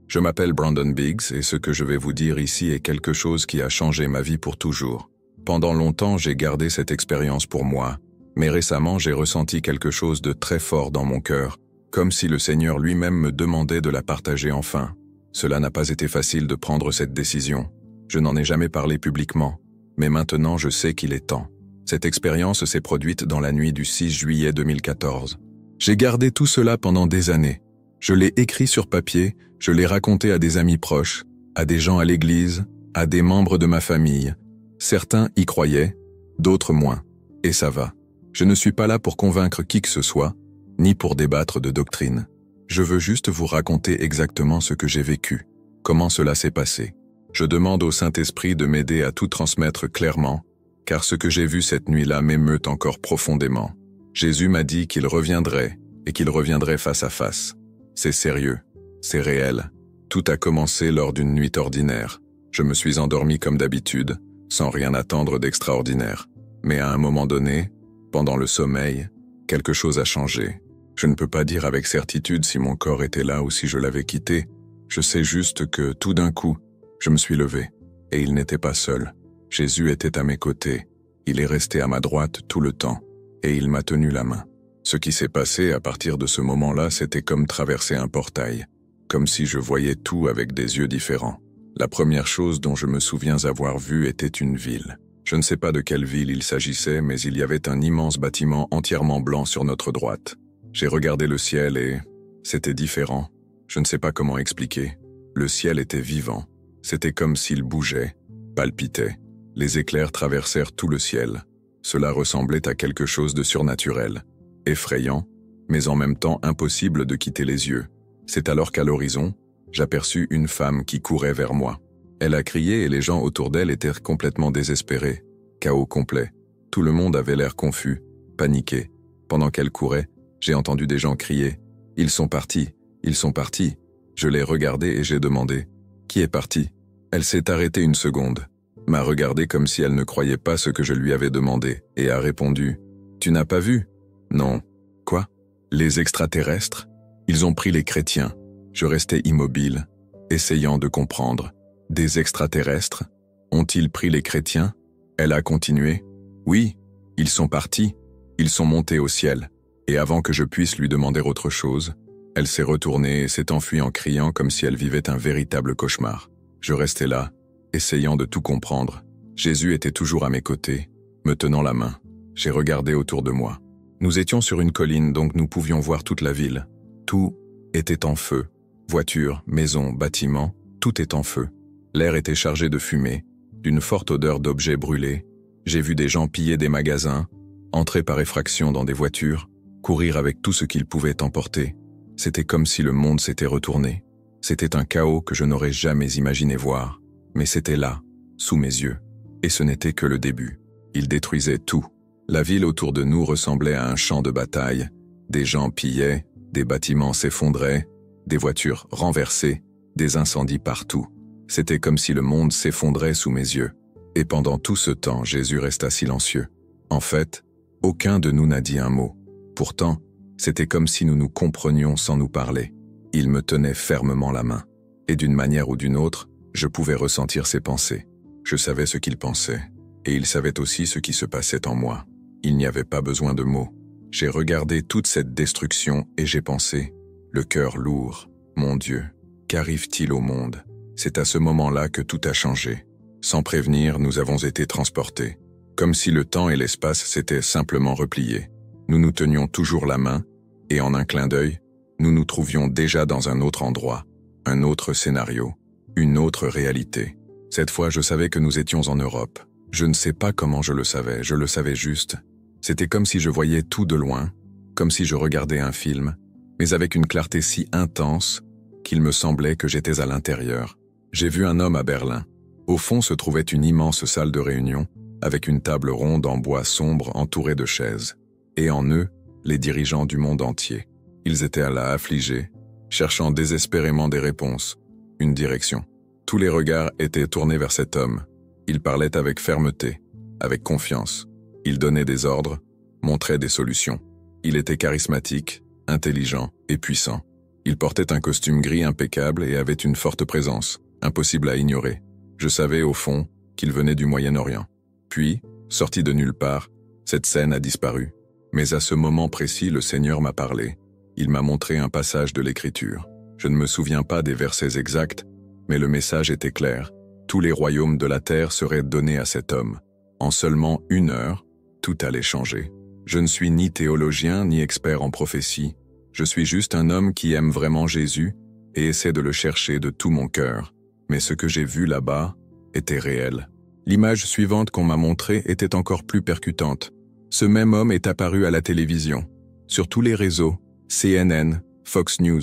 Je m'appelle Brandon Biggs et ce que je vais vous dire ici est quelque chose qui a changé ma vie pour toujours. Pendant longtemps, j'ai gardé cette expérience pour moi, mais récemment, j'ai ressenti quelque chose de très fort dans mon cœur, comme si le Seigneur lui-même me demandait de la partager enfin. Cela n'a pas été facile de prendre cette décision. Je n'en ai jamais parlé publiquement, mais maintenant je sais qu'il est temps. Cette expérience s'est produite dans la nuit du 6 juillet 2014. J'ai gardé tout cela pendant des années. Je l'ai écrit sur papier, je l'ai raconté à des amis proches, à des gens à l'église, à des membres de ma famille. Certains y croyaient, d'autres moins. Et ça va. Je ne suis pas là pour convaincre qui que ce soit, ni pour débattre de doctrine. Je veux juste vous raconter exactement ce que j'ai vécu, comment cela s'est passé. Je demande au Saint-Esprit de m'aider à tout transmettre clairement, car ce que j'ai vu cette nuit-là m'émeut encore profondément. Jésus m'a dit qu'il reviendrait, et qu'il reviendrait face à face. C'est sérieux, c'est réel. Tout a commencé lors d'une nuit ordinaire. Je me suis endormi comme d'habitude, sans rien attendre d'extraordinaire. Mais à un moment donné, pendant le sommeil, quelque chose a changé. Je ne peux pas dire avec certitude si mon corps était là ou si je l'avais quitté. Je sais juste que, tout d'un coup, je me suis levé, et il n'était pas seul. Jésus était à mes côtés. Il est resté à ma droite tout le temps, et il m'a tenu la main. Ce qui s'est passé à partir de ce moment-là, c'était comme traverser un portail, comme si je voyais tout avec des yeux différents. La première chose dont je me souviens avoir vu était une ville. Je ne sais pas de quelle ville il s'agissait, mais il y avait un immense bâtiment entièrement blanc sur notre droite. J'ai regardé le ciel et c'était différent. Je ne sais pas comment expliquer. Le ciel était vivant. C'était comme s'il bougeait, palpitait. Les éclairs traversèrent tout le ciel. Cela ressemblait à quelque chose de surnaturel, effrayant, mais en même temps impossible de quitter les yeux. C'est alors qu'à l'horizon, j'aperçus une femme qui courait vers moi. Elle a crié et les gens autour d'elle étaient complètement désespérés. Chaos complet. Tout le monde avait l'air confus, paniqué. Pendant qu'elle courait, j'ai entendu des gens crier « Ils sont partis, ils sont partis ». Je l'ai regardée et j'ai demandé « Qui est parti ?» Elle s'est arrêtée une seconde, m'a regardé comme si elle ne croyait pas ce que je lui avais demandé et a répondu « Tu n'as pas vu ?»« Non. »« Quoi ? Les extraterrestres ? Ils ont pris les chrétiens. » Je restais immobile, essayant de comprendre. « Des extraterrestres ? Ont-ils pris les chrétiens ?» Elle a continué. « Oui, ils sont partis. Ils sont montés au ciel. » Et avant que je puisse lui demander autre chose, elle s'est retournée et s'est enfuie en criant comme si elle vivait un véritable cauchemar. Je restais là, essayant de tout comprendre. Jésus était toujours à mes côtés, me tenant la main. J'ai regardé autour de moi. Nous étions sur une colline, donc nous pouvions voir toute la ville. Tout était en feu. Voitures, maisons, bâtiments, tout est en feu. L'air était chargé de fumée, d'une forte odeur d'objets brûlés. J'ai vu des gens piller des magasins, entrer par effraction dans des voitures, courir avec tout ce qu'ils pouvaient emporter. C'était comme si le monde s'était retourné. C'était un chaos que je n'aurais jamais imaginé voir. Mais c'était là, sous mes yeux. Et ce n'était que le début. Il détruisait tout. La ville autour de nous ressemblait à un champ de bataille. Des gens pillaient, des bâtiments s'effondraient, des voitures renversées, des incendies partout. C'était comme si le monde s'effondrait sous mes yeux. Et pendant tout ce temps, Jésus resta silencieux. En fait, aucun de nous n'a dit un mot. Pourtant, c'était comme si nous nous comprenions sans nous parler. Il me tenait fermement la main. Et d'une manière ou d'une autre, je pouvais ressentir ses pensées. Je savais ce qu'il pensait. Et il savait aussi ce qui se passait en moi. Il n'y avait pas besoin de mots. J'ai regardé toute cette destruction et j'ai pensé, le cœur lourd, mon Dieu, qu'arrive-t-il au monde ? C'est à ce moment-là que tout a changé. Sans prévenir, nous avons été transportés. Comme si le temps et l'espace s'étaient simplement repliés. Nous nous tenions toujours la main, et en un clin d'œil, nous nous trouvions déjà dans un autre endroit, un autre scénario, une autre réalité. Cette fois, je savais que nous étions en Europe. Je ne sais pas comment je le savais juste. C'était comme si je voyais tout de loin, comme si je regardais un film, mais avec une clarté si intense qu'il me semblait que j'étais à l'intérieur. J'ai vu un homme à Berlin. Au fond se trouvait une immense salle de réunion, avec une table ronde en bois sombre entourée de chaises. Et en eux, les dirigeants du monde entier. Ils étaient là affligés, cherchant désespérément des réponses, une direction. Tous les regards étaient tournés vers cet homme. Il parlait avec fermeté, avec confiance. Il donnait des ordres, montrait des solutions. Il était charismatique, intelligent et puissant. Il portait un costume gris impeccable et avait une forte présence, impossible à ignorer. Je savais, au fond, qu'il venait du Moyen-Orient. Puis, sorti de nulle part, cette scène a disparu. Mais à ce moment précis, le Seigneur m'a parlé. Il m'a montré un passage de l'Écriture. Je ne me souviens pas des versets exacts, mais le message était clair. Tous les royaumes de la terre seraient donnés à cet homme. En seulement 1 heure, tout allait changer. Je ne suis ni théologien ni expert en prophétie. Je suis juste un homme qui aime vraiment Jésus et essaie de le chercher de tout mon cœur. Mais ce que j'ai vu là-bas était réel. L'image suivante qu'on m'a montrée était encore plus percutante. Ce même homme est apparu à la télévision, sur tous les réseaux, CNN, Fox News,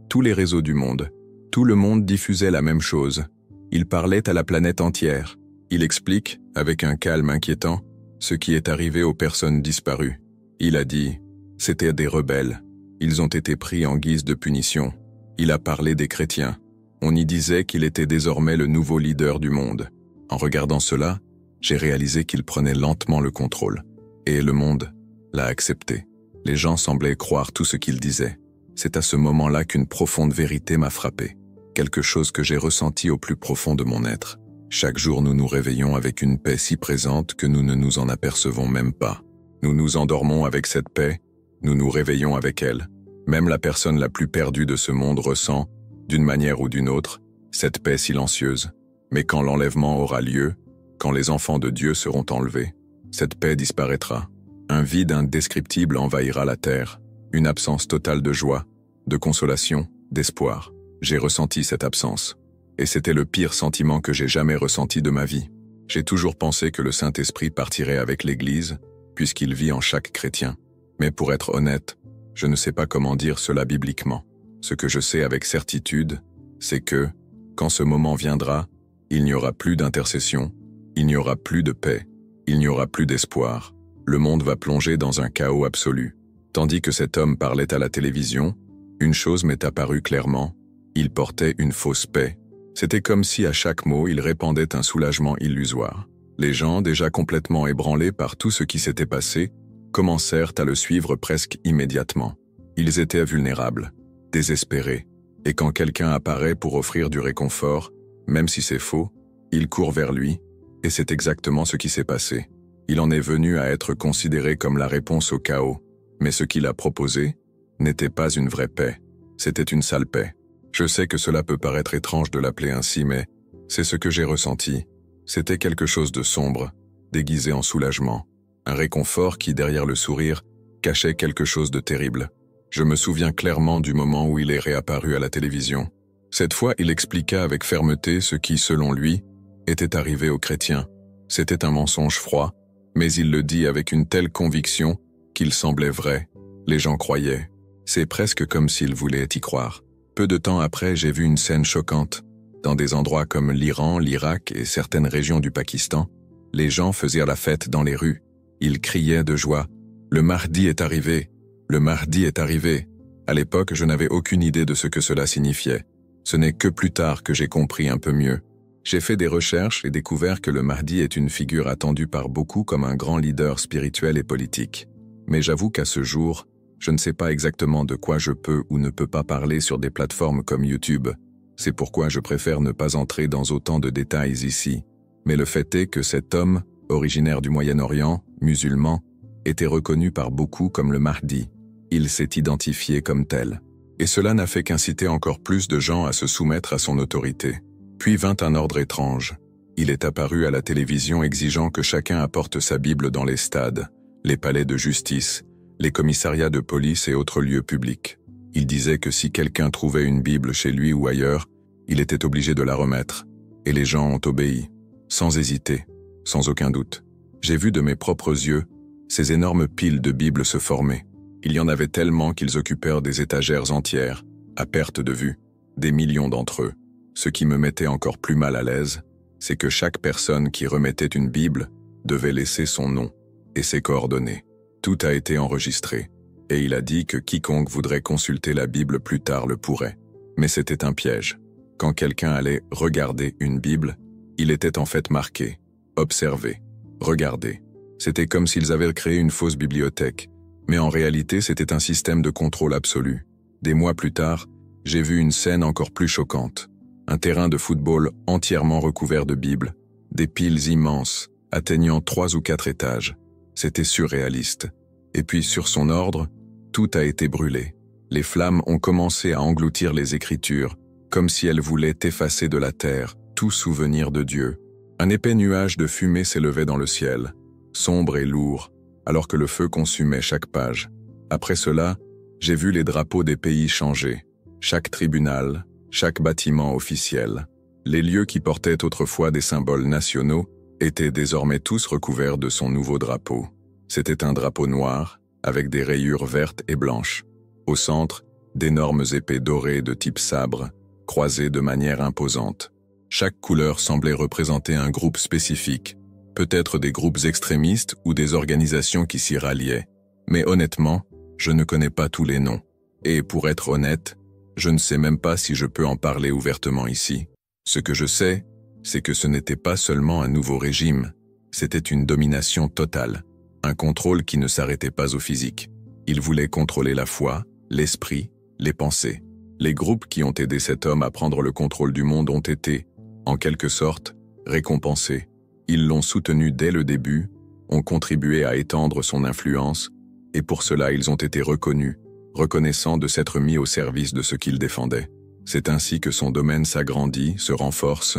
tous les réseaux du monde. Tout le monde diffusait la même chose. Il parlait à la planète entière. Il explique, avec un calme inquiétant, ce qui est arrivé aux personnes disparues. Il a dit, c'était des rebelles. Ils ont été pris en guise de punition. Il a parlé des chrétiens. On y disait qu'il était désormais le nouveau leader du monde. En regardant cela, j'ai réalisé qu'il prenait lentement le contrôle. Et le monde l'a accepté. Les gens semblaient croire tout ce qu'il disait. C'est à ce moment-là qu'une profonde vérité m'a frappé. Quelque chose que j'ai ressenti au plus profond de mon être. Chaque jour, nous nous réveillons avec une paix si présente que nous ne nous en apercevons même pas. Nous nous endormons avec cette paix, nous nous réveillons avec elle. Même la personne la plus perdue de ce monde ressent, d'une manière ou d'une autre, cette paix silencieuse. Mais quand l'enlèvement aura lieu, quand les enfants de Dieu seront enlevés, cette paix disparaîtra. Un vide indescriptible envahira la terre, une absence totale de joie, de consolation, d'espoir. J'ai ressenti cette absence. Et c'était le pire sentiment que j'ai jamais ressenti de ma vie. J'ai toujours pensé que le Saint-Esprit partirait avec l'Église, puisqu'il vit en chaque chrétien. Mais pour être honnête, je ne sais pas comment dire cela bibliquement. Ce que je sais avec certitude, c'est que, quand ce moment viendra, il n'y aura plus d'intercession, il n'y aura plus de paix, il n'y aura plus d'espoir. Le monde va plonger dans un chaos absolu. Tandis que cet homme parlait à la télévision, une chose m'est apparue clairement, il portait une fausse paix. C'était comme si à chaque mot il répandait un soulagement illusoire. Les gens, déjà complètement ébranlés par tout ce qui s'était passé, commencèrent à le suivre presque immédiatement. Ils étaient vulnérables, désespérés, et quand quelqu'un apparaît pour offrir du réconfort, même si c'est faux, ils courent vers lui, et c'est exactement ce qui s'est passé. Il en est venu à être considéré comme la réponse au chaos, mais ce qu'il a proposé n'était pas une vraie paix, c'était une sale paix. Je sais que cela peut paraître étrange de l'appeler ainsi, mais c'est ce que j'ai ressenti. C'était quelque chose de sombre, déguisé en soulagement. Un réconfort qui, derrière le sourire, cachait quelque chose de terrible. Je me souviens clairement du moment où il est réapparu à la télévision. Cette fois, il expliqua avec fermeté ce qui, selon lui, était arrivé aux chrétiens. C'était un mensonge froid, mais il le dit avec une telle conviction qu'il semblait vrai. Les gens croyaient. C'est presque comme s'ils voulaient y croire. Peu de temps après, j'ai vu une scène choquante. Dans des endroits comme l'Iran, l'Irak et certaines régions du Pakistan, les gens faisaient la fête dans les rues. Ils criaient de joie. « Le Mahdi est arrivé! Le Mahdi est arrivé !» À l'époque, je n'avais aucune idée de ce que cela signifiait. Ce n'est que plus tard que j'ai compris un peu mieux. J'ai fait des recherches et découvert que le Mahdi est une figure attendue par beaucoup comme un grand leader spirituel et politique. Mais j'avoue qu'à ce jour, je ne sais pas exactement de quoi je peux ou ne peux pas parler sur des plateformes comme YouTube. C'est pourquoi je préfère ne pas entrer dans autant de détails ici. Mais le fait est que cet homme, originaire du Moyen-Orient, musulman, était reconnu par beaucoup comme le Mahdi. Il s'est identifié comme tel. Et cela n'a fait qu'inciter encore plus de gens à se soumettre à son autorité. Puis vint un ordre étrange. Il est apparu à la télévision exigeant que chacun apporte sa Bible dans les stades, les palais de justice, les commissariats de police et autres lieux publics. Il disait que si quelqu'un trouvait une Bible chez lui ou ailleurs, il était obligé de la remettre. Et les gens ont obéi, sans hésiter, sans aucun doute. J'ai vu de mes propres yeux ces énormes piles de Bibles se former. Il y en avait tellement qu'ils occupèrent des étagères entières, à perte de vue, des millions d'entre eux. Ce qui me mettait encore plus mal à l'aise, c'est que chaque personne qui remettait une Bible devait laisser son nom et ses coordonnées. Tout a été enregistré, et il a dit que quiconque voudrait consulter la Bible plus tard le pourrait. Mais c'était un piège. Quand quelqu'un allait regarder une Bible, il était en fait marqué « Observer »,« Regarder ». C'était comme s'ils avaient créé une fausse bibliothèque, mais en réalité c'était un système de contrôle absolu. Des mois plus tard, j'ai vu une scène encore plus choquante. Un terrain de football entièrement recouvert de Bibles, des piles immenses, atteignant 3 ou 4 étages. C'était surréaliste. Et puis, sur son ordre, tout a été brûlé. Les flammes ont commencé à engloutir les Écritures, comme si elles voulaient effacer de la terre tout souvenir de Dieu. Un épais nuage de fumée s'élevait dans le ciel, sombre et lourd, alors que le feu consumait chaque page. Après cela, j'ai vu les drapeaux des pays changer, chaque tribunal, chaque bâtiment officiel. Les lieux qui portaient autrefois des symboles nationaux étaient désormais tous recouverts de son nouveau drapeau. C'était un drapeau noir, avec des rayures vertes et blanches. Au centre, d'énormes épées dorées de type sabre, croisées de manière imposante. Chaque couleur semblait représenter un groupe spécifique, peut-être des groupes extrémistes ou des organisations qui s'y ralliaient. Mais honnêtement, je ne connais pas tous les noms. Et pour être honnête, je ne sais même pas si je peux en parler ouvertement ici. Ce que je sais, c'est que ce n'était pas seulement un nouveau régime, c'était une domination totale, un contrôle qui ne s'arrêtait pas au physique. Il voulait contrôler la foi, l'esprit, les pensées. Les groupes qui ont aidé cet homme à prendre le contrôle du monde ont été, en quelque sorte, récompensés. Ils l'ont soutenu dès le début, ont contribué à étendre son influence, et pour cela ils ont été reconnus, reconnaissant de s'être mis au service de ce qu'il défendait. C'est ainsi que son domaine s'agrandit, se renforce,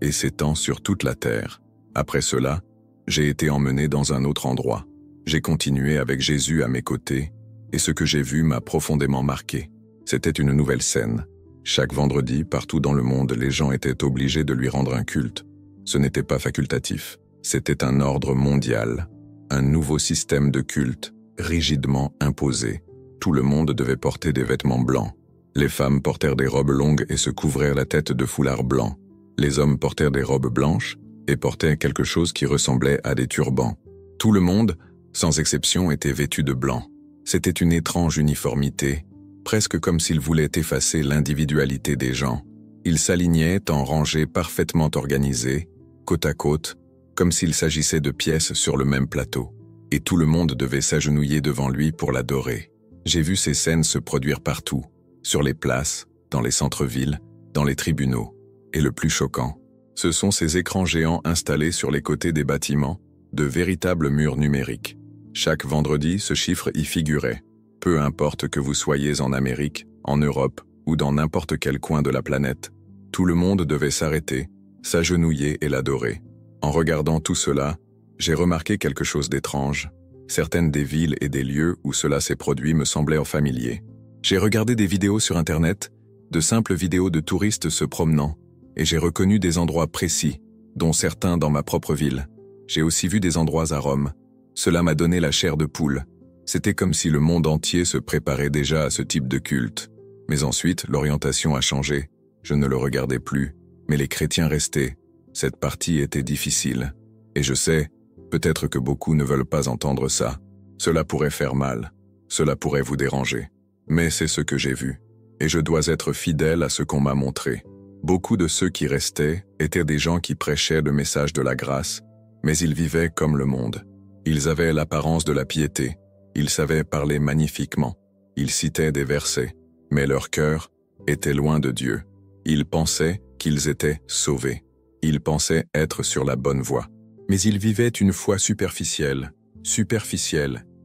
et s'étend sur toute la terre. Après cela, j'ai été emmené dans un autre endroit. J'ai continué avec Jésus à mes côtés, et ce que j'ai vu m'a profondément marqué. C'était une nouvelle scène. Chaque vendredi, partout dans le monde, les gens étaient obligés de lui rendre un culte. Ce n'était pas facultatif. C'était un ordre mondial, un nouveau système de culte, rigidement imposé. Tout le monde devait porter des vêtements blancs. Les femmes portèrent des robes longues et se couvrirent la tête de foulards blancs. Les hommes portèrent des robes blanches et portaient quelque chose qui ressemblait à des turbans. Tout le monde, sans exception, était vêtu de blanc. C'était une étrange uniformité, presque comme s'ils voulaient effacer l'individualité des gens. Ils s'alignaient en rangées parfaitement organisées, côte à côte, comme s'il s'agissait de pièces sur le même plateau. Et tout le monde devait s'agenouiller devant lui pour l'adorer. J'ai vu ces scènes se produire partout, sur les places, dans les centres-villes, dans les tribunaux. Et le plus choquant, ce sont ces écrans géants installés sur les côtés des bâtiments, de véritables murs numériques. Chaque vendredi, ce chiffre y figurait. Peu importe que vous soyez en Amérique, en Europe ou dans n'importe quel coin de la planète, tout le monde devait s'arrêter, s'agenouiller et l'adorer. En regardant tout cela, j'ai remarqué quelque chose d'étrange. Certaines des villes et des lieux où cela s'est produit me semblaient familiers. J'ai regardé des vidéos sur Internet, de simples vidéos de touristes se promenant, et j'ai reconnu des endroits précis, dont certains dans ma propre ville. J'ai aussi vu des endroits à Rome. Cela m'a donné la chair de poule. C'était comme si le monde entier se préparait déjà à ce type de culte. Mais ensuite, l'orientation a changé. Je ne le regardais plus, mais les chrétiens restaient. Cette partie était difficile. Et je sais, peut-être que beaucoup ne veulent pas entendre ça. Cela pourrait faire mal. Cela pourrait vous déranger. Mais c'est ce que j'ai vu. Et je dois être fidèle à ce qu'on m'a montré. Beaucoup de ceux qui restaient étaient des gens qui prêchaient le message de la grâce, mais ils vivaient comme le monde. Ils avaient l'apparence de la piété. Ils savaient parler magnifiquement. Ils citaient des versets, mais leur cœur était loin de Dieu. Ils pensaient qu'ils étaient sauvés. Ils pensaient être sur la bonne voie. Mais ils vivaient une foi superficielle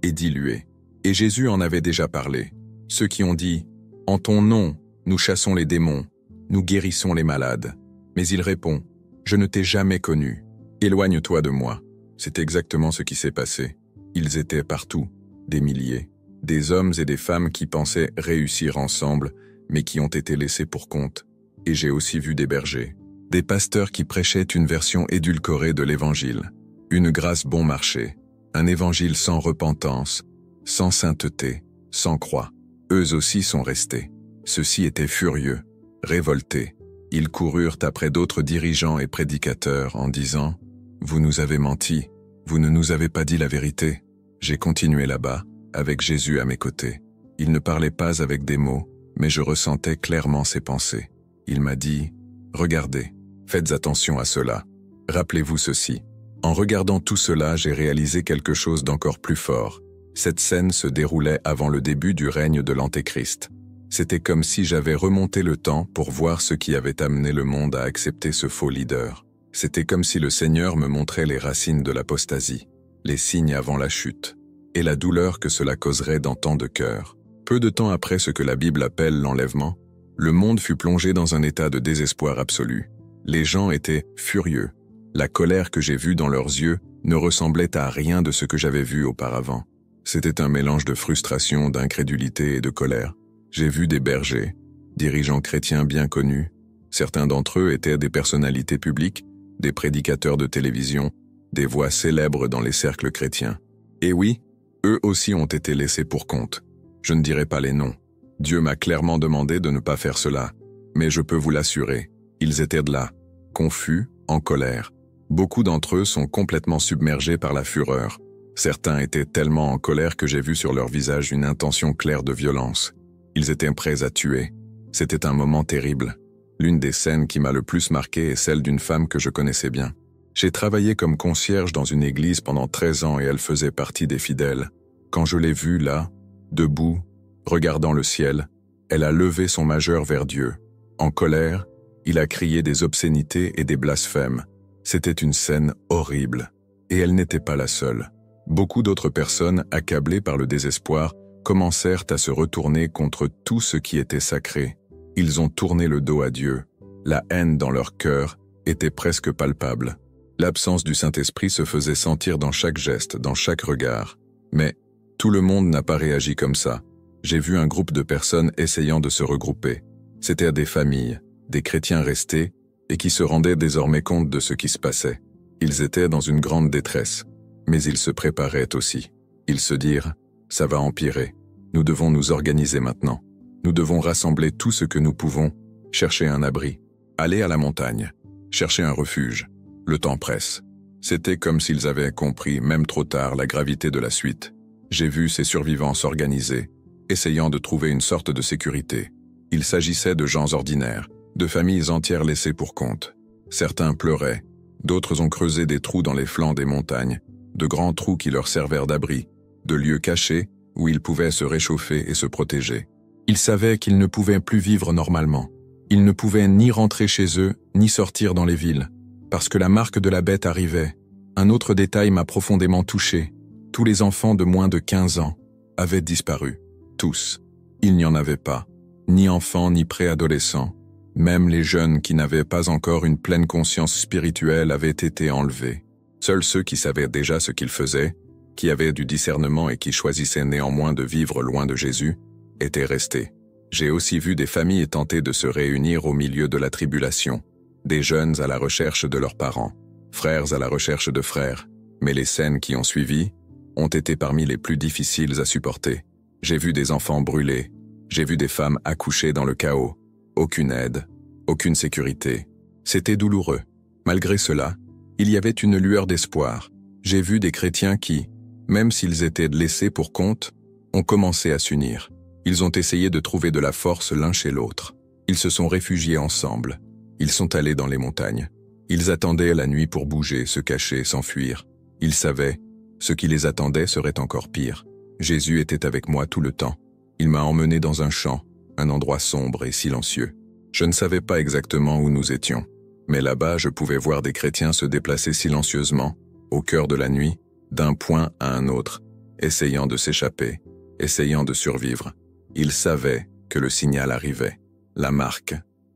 et diluée. Et Jésus en avait déjà parlé. Ceux qui ont dit « En ton nom, nous chassons les démons, nous guérissons les malades. » Mais il répond « Je ne t'ai jamais connu. Éloigne-toi de moi. » C'est exactement ce qui s'est passé. Ils étaient partout, des milliers, des hommes et des femmes qui pensaient réussir ensemble, mais qui ont été laissés pour compte. Et j'ai aussi vu des bergers, des pasteurs qui prêchaient une version édulcorée de l'évangile, une grâce bon marché, un évangile sans repentance, sans sainteté, sans croix. Eux aussi sont restés. Ceux-ci étaient furieux, révoltés. Ils coururent après d'autres dirigeants et prédicateurs en disant « Vous nous avez menti, vous ne nous avez pas dit la vérité. » J'ai continué là-bas, avec Jésus à mes côtés. Il ne parlait pas avec des mots, mais je ressentais clairement ses pensées. Il m'a dit « Regardez, faites attention à cela. Rappelez-vous ceci. » En regardant tout cela, j'ai réalisé quelque chose d'encore plus fort. Cette scène se déroulait avant le début du règne de l'Antéchrist. C'était comme si j'avais remonté le temps pour voir ce qui avait amené le monde à accepter ce faux leader. C'était comme si le Seigneur me montrait les racines de l'apostasie, les signes avant la chute, et la douleur que cela causerait dans tant de cœurs. Peu de temps après ce que la Bible appelle l'enlèvement, le monde fut plongé dans un état de désespoir absolu. Les gens étaient furieux. La colère que j'ai vue dans leurs yeux ne ressemblait à rien de ce que j'avais vu auparavant. C'était un mélange de frustration, d'incrédulité et de colère. J'ai vu des bergers, dirigeants chrétiens bien connus. Certains d'entre eux étaient des personnalités publiques, des prédicateurs de télévision, des voix célèbres dans les cercles chrétiens. Et oui, eux aussi ont été laissés pour compte. Je ne dirai pas les noms. Dieu m'a clairement demandé de ne pas faire cela. Mais je peux vous l'assurer, ils étaient de là, confus, en colère. Beaucoup d'entre eux sont complètement submergés par la fureur. Certains étaient tellement en colère que j'ai vu sur leur visage une intention claire de violence. Ils étaient prêts à tuer. C'était un moment terrible. L'une des scènes qui m'a le plus marqué est celle d'une femme que je connaissais bien. J'ai travaillé comme concierge dans une église pendant 13 ans et elle faisait partie des fidèles. Quand je l'ai vue là, debout, regardant le ciel, elle a levé son majeur vers Dieu. En colère, il a crié des obscénités et des blasphèmes. C'était une scène horrible. Et elle n'était pas la seule. Beaucoup d'autres personnes, accablées par le désespoir, commencèrent à se retourner contre tout ce qui était sacré. Ils ont tourné le dos à Dieu. La haine dans leur cœur était presque palpable. L'absence du Saint-Esprit se faisait sentir dans chaque geste, dans chaque regard. Mais tout le monde n'a pas réagi comme ça. J'ai vu un groupe de personnes essayant de se regrouper. C'étaient des familles, des chrétiens restés, et qui se rendaient désormais compte de ce qui se passait. Ils étaient dans une grande détresse, mais ils se préparaient aussi. Ils se dirent, « Ça va empirer. Nous devons nous organiser maintenant. Nous devons rassembler tout ce que nous pouvons, chercher un abri, aller à la montagne, chercher un refuge. Le temps presse. » C'était comme s'ils avaient compris, même trop tard, la gravité de la suite. J'ai vu ces survivants s'organiser, essayant de trouver une sorte de sécurité. Il s'agissait de gens ordinaires, de familles entières laissées pour compte. Certains pleuraient, d'autres ont creusé des trous dans les flancs des montagnes, de grands trous qui leur servèrent d'abri, de lieux cachés où ils pouvaient se réchauffer et se protéger. Ils savaient qu'ils ne pouvaient plus vivre normalement. Ils ne pouvaient ni rentrer chez eux, ni sortir dans les villes, parce que la marque de la bête arrivait. Un autre détail m'a profondément touché. Tous les enfants de moins de 15 ans avaient disparu. Tous. Il n'y en avait pas. Ni enfants, ni préadolescents. Même les jeunes qui n'avaient pas encore une pleine conscience spirituelle avaient été enlevés. Seuls ceux qui savaient déjà ce qu'ils faisaient, qui avaient du discernement et qui choisissaient néanmoins de vivre loin de Jésus, étaient restés. J'ai aussi vu des familles tenter de se réunir au milieu de la tribulation, des jeunes à la recherche de leurs parents, frères à la recherche de frères, mais les scènes qui ont suivi ont été parmi les plus difficiles à supporter. J'ai vu des enfants brûlés, j'ai vu des femmes accoucher dans le chaos, aucune aide, aucune sécurité. C'était douloureux. Malgré cela, il y avait une lueur d'espoir. J'ai vu des chrétiens qui, même s'ils étaient laissés pour compte, ont commencé à s'unir. Ils ont essayé de trouver de la force l'un chez l'autre. Ils se sont réfugiés ensemble. Ils sont allés dans les montagnes. Ils attendaient la nuit pour bouger, se cacher, s'enfuir. Ils savaient, ce qui les attendait serait encore pire. Jésus était avec moi tout le temps. Il m'a emmené dans un champ, un endroit sombre et silencieux. Je ne savais pas exactement où nous étions, mais là-bas je pouvais voir des chrétiens se déplacer silencieusement, au cœur de la nuit, d'un point à un autre, essayant de s'échapper, essayant de survivre. Ils savaient que le signal arrivait, la marque,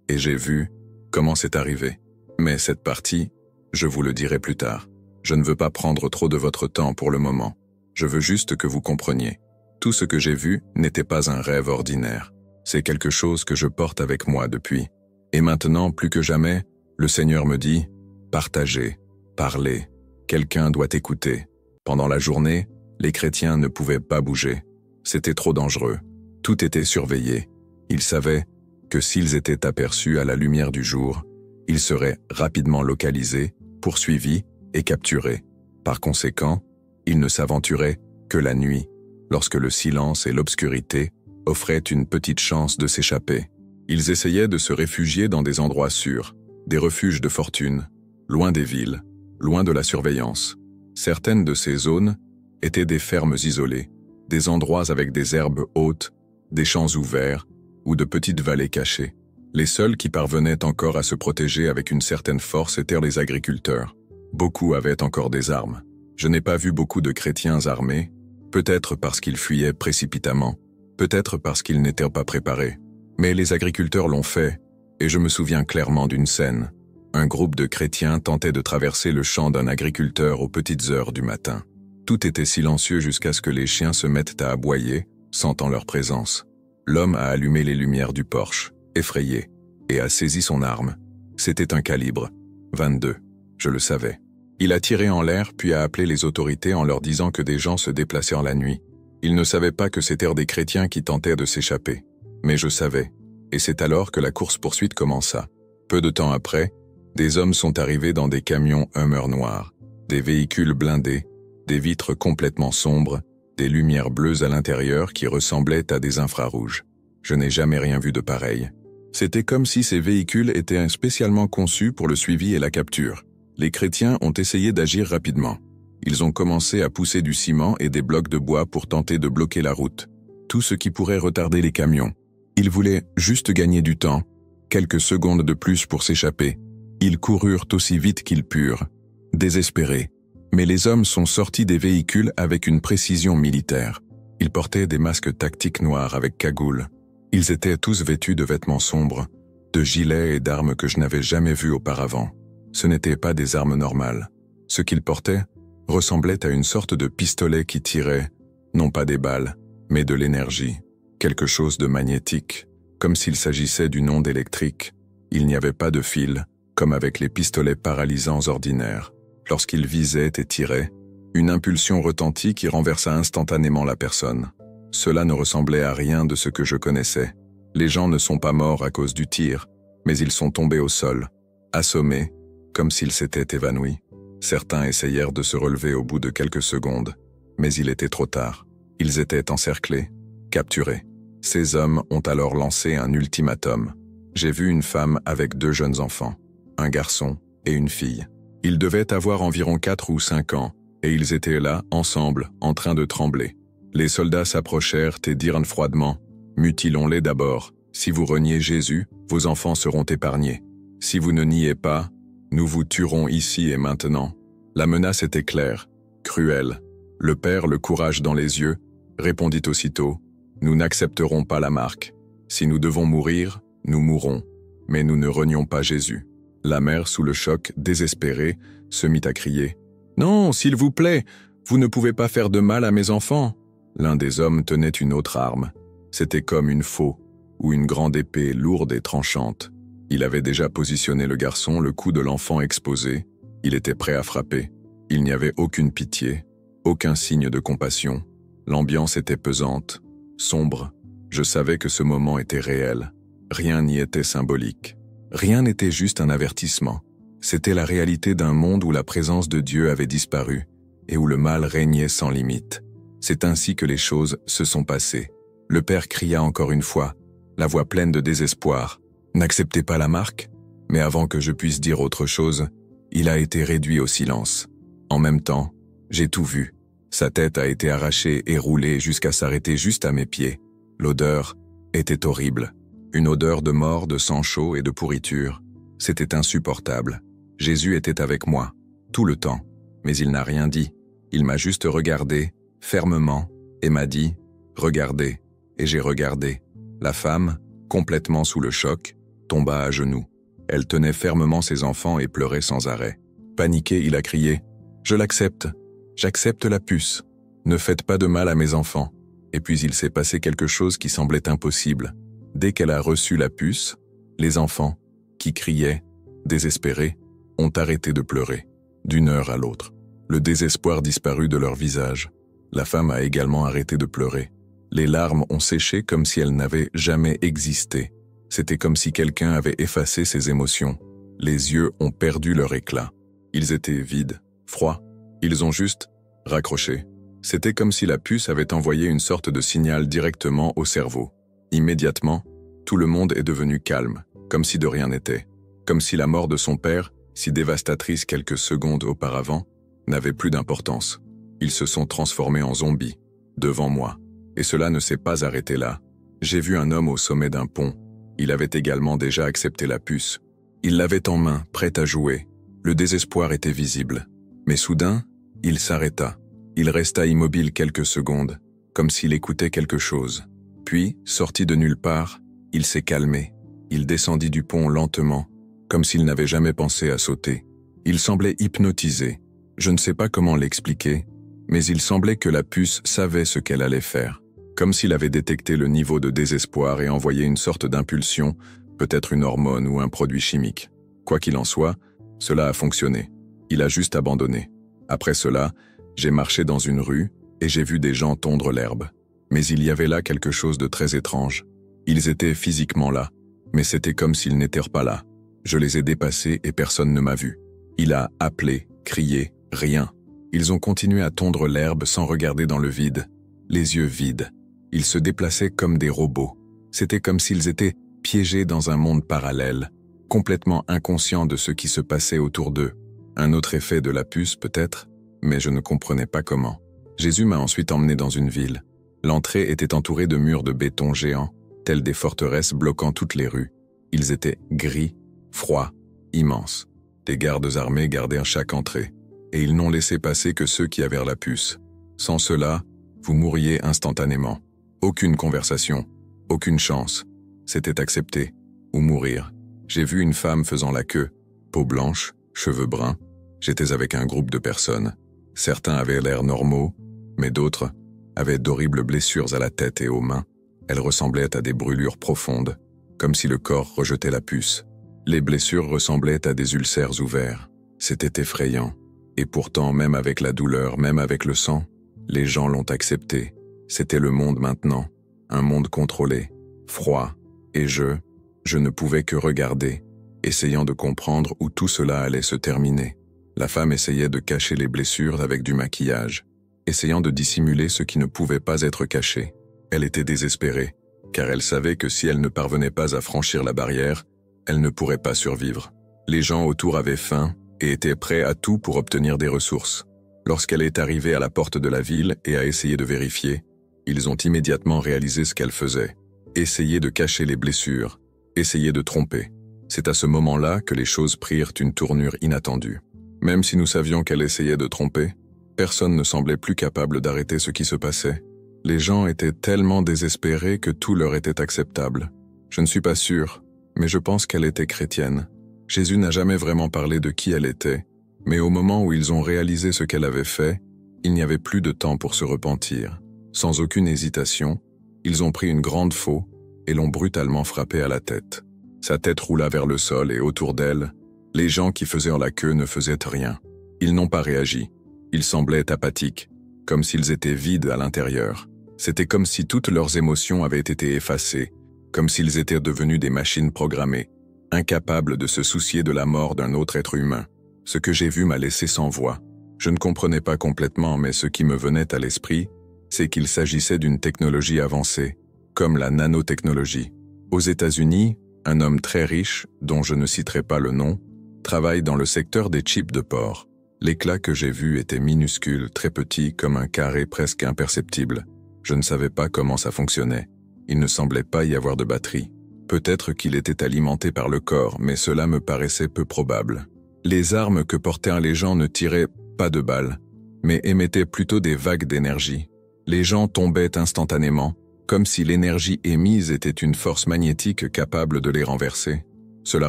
et j'ai vu comment c'est arrivé. Mais cette partie, je vous le dirai plus tard. Je ne veux pas prendre trop de votre temps pour le moment. Je veux juste que vous compreniez. Tout ce que j'ai vu n'était pas un rêve ordinaire. C'est quelque chose que je porte avec moi depuis. Et maintenant, plus que jamais, le Seigneur me dit « Partagez, parlez, quelqu'un doit écouter ». Pendant la journée, les chrétiens ne pouvaient pas bouger. C'était trop dangereux. Tout était surveillé. Ils savaient que s'ils étaient aperçus à la lumière du jour, ils seraient rapidement localisés, poursuivis et capturés. Par conséquent, ils ne s'aventuraient que la nuit, lorsque le silence et l'obscurité offraient une petite chance de s'échapper. Ils essayaient de se réfugier dans des endroits sûrs, des refuges de fortune, loin des villes, loin de la surveillance. Certaines de ces zones étaient des fermes isolées, des endroits avec des herbes hautes, des champs ouverts, ou de petites vallées cachées. Les seuls qui parvenaient encore à se protéger avec une certaine force étaient les agriculteurs. Beaucoup avaient encore des armes. Je n'ai pas vu beaucoup de chrétiens armés, peut-être parce qu'ils fuyaient précipitamment, peut-être parce qu'ils n'étaient pas préparés. Mais les agriculteurs l'ont fait, et je me souviens clairement d'une scène. Un groupe de chrétiens tentait de traverser le champ d'un agriculteur aux petites heures du matin. Tout était silencieux jusqu'à ce que les chiens se mettent à aboyer, sentant leur présence. L'homme a allumé les lumières du porche, effrayé, et a saisi son arme. C'était un calibre 22, je le savais. Il a tiré en l'air puis a appelé les autorités en leur disant que des gens se déplaçaient en la nuit. Il ne savait pas que c'étaient des chrétiens qui tentaient de s'échapper. Mais je savais, et c'est alors que la course-poursuite commença. Peu de temps après, des hommes sont arrivés dans des camions Hummer noirs, des véhicules blindés, des vitres complètement sombres, des lumières bleues à l'intérieur qui ressemblaient à des infrarouges. Je n'ai jamais rien vu de pareil. C'était comme si ces véhicules étaient spécialement conçus pour le suivi et la capture. Les chrétiens ont essayé d'agir rapidement. Ils ont commencé à pousser du ciment et des blocs de bois pour tenter de bloquer la route. Tout ce qui pourrait retarder les camions. Ils voulaient juste gagner du temps, quelques secondes de plus pour s'échapper. Ils coururent aussi vite qu'ils purent, désespérés. Mais les hommes sont sortis des véhicules avec une précision militaire. Ils portaient des masques tactiques noirs avec cagoule. Ils étaient tous vêtus de vêtements sombres, de gilets et d'armes que je n'avais jamais vues auparavant. Ce n'étaient pas des armes normales. Ce qu'ils portaient ressemblait à une sorte de pistolet qui tirait, non pas des balles, mais de l'énergie, quelque chose de magnétique, comme s'il s'agissait d'une onde électrique. Il n'y avait pas de fil, comme avec les pistolets paralysants ordinaires. Lorsqu'ils visaient et tiraient, une impulsion retentit qui renversa instantanément la personne. Cela ne ressemblait à rien de ce que je connaissais. Les gens ne sont pas morts à cause du tir, mais ils sont tombés au sol, assommés, comme s'ils s'étaient évanouis. Certains essayèrent de se relever au bout de quelques secondes, mais il était trop tard. Ils étaient encerclés, capturés. Ces hommes ont alors lancé un ultimatum. J'ai vu une femme avec 2 jeunes enfants, un garçon et une fille. Ils devaient avoir environ 4 ou 5 ans, et ils étaient là, ensemble, en train de trembler. Les soldats s'approchèrent et dirent froidement « Mutilons-les d'abord. Si vous reniez Jésus, vos enfants seront épargnés. Si vous ne niez pas, nous vous tuerons ici et maintenant. » La menace était claire, cruelle. Le père, le courage dans les yeux, répondit aussitôt « Nous n'accepterons pas la marque. Si nous devons mourir, nous mourrons. Mais nous ne renions pas Jésus. » La mère, sous le choc, désespérée, se mit à crier « Non, s'il vous plaît, vous ne pouvez pas faire de mal à mes enfants. » L'un des hommes tenait une autre arme. C'était comme une faux, ou une grande épée lourde et tranchante. Il avait déjà positionné le garçon, le cou de l'enfant exposé. Il était prêt à frapper. Il n'y avait aucune pitié, aucun signe de compassion. L'ambiance était pesante, sombre. Je savais que ce moment était réel. Rien n'y était symbolique. Rien n'était juste un avertissement. C'était la réalité d'un monde où la présence de Dieu avait disparu et où le mal régnait sans limite. C'est ainsi que les choses se sont passées. Le père cria encore une fois, la voix pleine de désespoir. « N'acceptez pas la marque ?» Mais avant que je puisse dire autre chose, il a été réduit au silence. En même temps, j'ai tout vu. Sa tête a été arrachée et roulée jusqu'à s'arrêter juste à mes pieds. L'odeur était horrible. Une odeur de mort, de sang chaud et de pourriture. C'était insupportable. Jésus était avec moi, tout le temps. Mais il n'a rien dit. Il m'a juste regardé, fermement, et m'a dit « Regardez ». Et j'ai regardé. La femme, complètement sous le choc, tomba à genoux. Elle tenait fermement ses enfants et pleurait sans arrêt. Paniqué, il a crié « Je l'accepte. J'accepte la puce. Ne faites pas de mal à mes enfants. » Et puis il s'est passé quelque chose qui semblait impossible. Dès qu'elle a reçu la puce, les enfants, qui criaient, désespérés, ont arrêté de pleurer, d'une heure à l'autre. Le désespoir disparut de leur visage. La femme a également arrêté de pleurer. Les larmes ont séché comme si elles n'avaient jamais existé. C'était comme si quelqu'un avait effacé ses émotions. Les yeux ont perdu leur éclat. Ils étaient vides, froids. Ils ont juste raccroché. C'était comme si la puce avait envoyé une sorte de signal directement au cerveau. Immédiatement, tout le monde est devenu calme, comme si de rien n'était. Comme si la mort de son père, si dévastatrice quelques secondes auparavant, n'avait plus d'importance. Ils se sont transformés en zombies, devant moi. Et cela ne s'est pas arrêté là. J'ai vu un homme au sommet d'un pont. Il avait également déjà accepté la puce. Il l'avait en main, prêt à jouer. Le désespoir était visible. Mais soudain, il s'arrêta. Il resta immobile quelques secondes, comme s'il écoutait quelque chose. Puis, sorti de nulle part, il s'est calmé. Il descendit du pont lentement, comme s'il n'avait jamais pensé à sauter. Il semblait hypnotisé. Je ne sais pas comment l'expliquer, mais il semblait que la puce savait ce qu'elle allait faire. Comme s'il avait détecté le niveau de désespoir et envoyé une sorte d'impulsion, peut-être une hormone ou un produit chimique. Quoi qu'il en soit, cela a fonctionné. Il a juste abandonné. Après cela, j'ai marché dans une rue et j'ai vu des gens tondre l'herbe. Mais il y avait là quelque chose de très étrange. Ils étaient physiquement là, mais c'était comme s'ils n'étaient pas là. Je les ai dépassés et personne ne m'a vu. Il a appelé, crié, rien. Ils ont continué à tondre l'herbe sans regarder dans le vide, les yeux vides. Ils se déplaçaient comme des robots. C'était comme s'ils étaient piégés dans un monde parallèle, complètement inconscients de ce qui se passait autour d'eux. Un autre effet de la puce peut-être, mais je ne comprenais pas comment. Jésus m'a ensuite emmené dans une ville. L'entrée était entourée de murs de béton géants, tels des forteresses bloquant toutes les rues. Ils étaient gris, froids, immenses. Des gardes armés gardaient à chaque entrée, et ils n'ont laissé passer que ceux qui avaient la puce. Sans cela, vous mourriez instantanément. Aucune conversation, aucune chance. C'était accepter, ou mourir. J'ai vu une femme faisant la queue, peau blanche, cheveux bruns. J'étais avec un groupe de personnes. Certains avaient l'air normaux, mais d'autres avaient d'horribles blessures à la tête et aux mains. Elles ressemblaient à des brûlures profondes, comme si le corps rejetait la puce. Les blessures ressemblaient à des ulcères ouverts. C'était effrayant. Et pourtant, même avec la douleur, même avec le sang, les gens l'ont accepté. C'était le monde maintenant, un monde contrôlé, froid, et je ne pouvais que regarder, essayant de comprendre où tout cela allait se terminer. La femme essayait de cacher les blessures avec du maquillage, essayant de dissimuler ce qui ne pouvait pas être caché. Elle était désespérée, car elle savait que si elle ne parvenait pas à franchir la barrière, elle ne pourrait pas survivre. Les gens autour avaient faim et étaient prêts à tout pour obtenir des ressources. Lorsqu'elle est arrivée à la porte de la ville et a essayé de vérifier, ils ont immédiatement réalisé ce qu'elle faisait. Essayer de cacher les blessures, essayer de tromper. C'est à ce moment-là que les choses prirent une tournure inattendue. Même si nous savions qu'elle essayait de tromper, personne ne semblait plus capable d'arrêter ce qui se passait. Les gens étaient tellement désespérés que tout leur était acceptable. Je ne suis pas sûr, mais je pense qu'elle était chrétienne. Jésus n'a jamais vraiment parlé de qui elle était, mais au moment où ils ont réalisé ce qu'elle avait fait, il n'y avait plus de temps pour se repentir. Sans aucune hésitation, ils ont pris une grande faux et l'ont brutalement frappée à la tête. Sa tête roula vers le sol et autour d'elle, les gens qui faisaient la queue ne faisaient rien. Ils n'ont pas réagi. Ils semblaient apathiques, comme s'ils étaient vides à l'intérieur. C'était comme si toutes leurs émotions avaient été effacées, comme s'ils étaient devenus des machines programmées, incapables de se soucier de la mort d'un autre être humain. Ce que j'ai vu m'a laissé sans voix. Je ne comprenais pas complètement, mais ce qui me venait à l'esprit, c'est qu'il s'agissait d'une technologie avancée, comme la nanotechnologie. Aux États-Unis, un homme très riche, dont je ne citerai pas le nom, travaille dans le secteur des chips de porc. L'éclat que j'ai vu était minuscule, très petit, comme un carré presque imperceptible. Je ne savais pas comment ça fonctionnait. Il ne semblait pas y avoir de batterie. Peut-être qu'il était alimenté par le corps, mais cela me paraissait peu probable. Les armes que portaient les gens ne tiraient pas de balles, mais émettaient plutôt des vagues d'énergie. Les gens tombaient instantanément, comme si l'énergie émise était une force magnétique capable de les renverser. Cela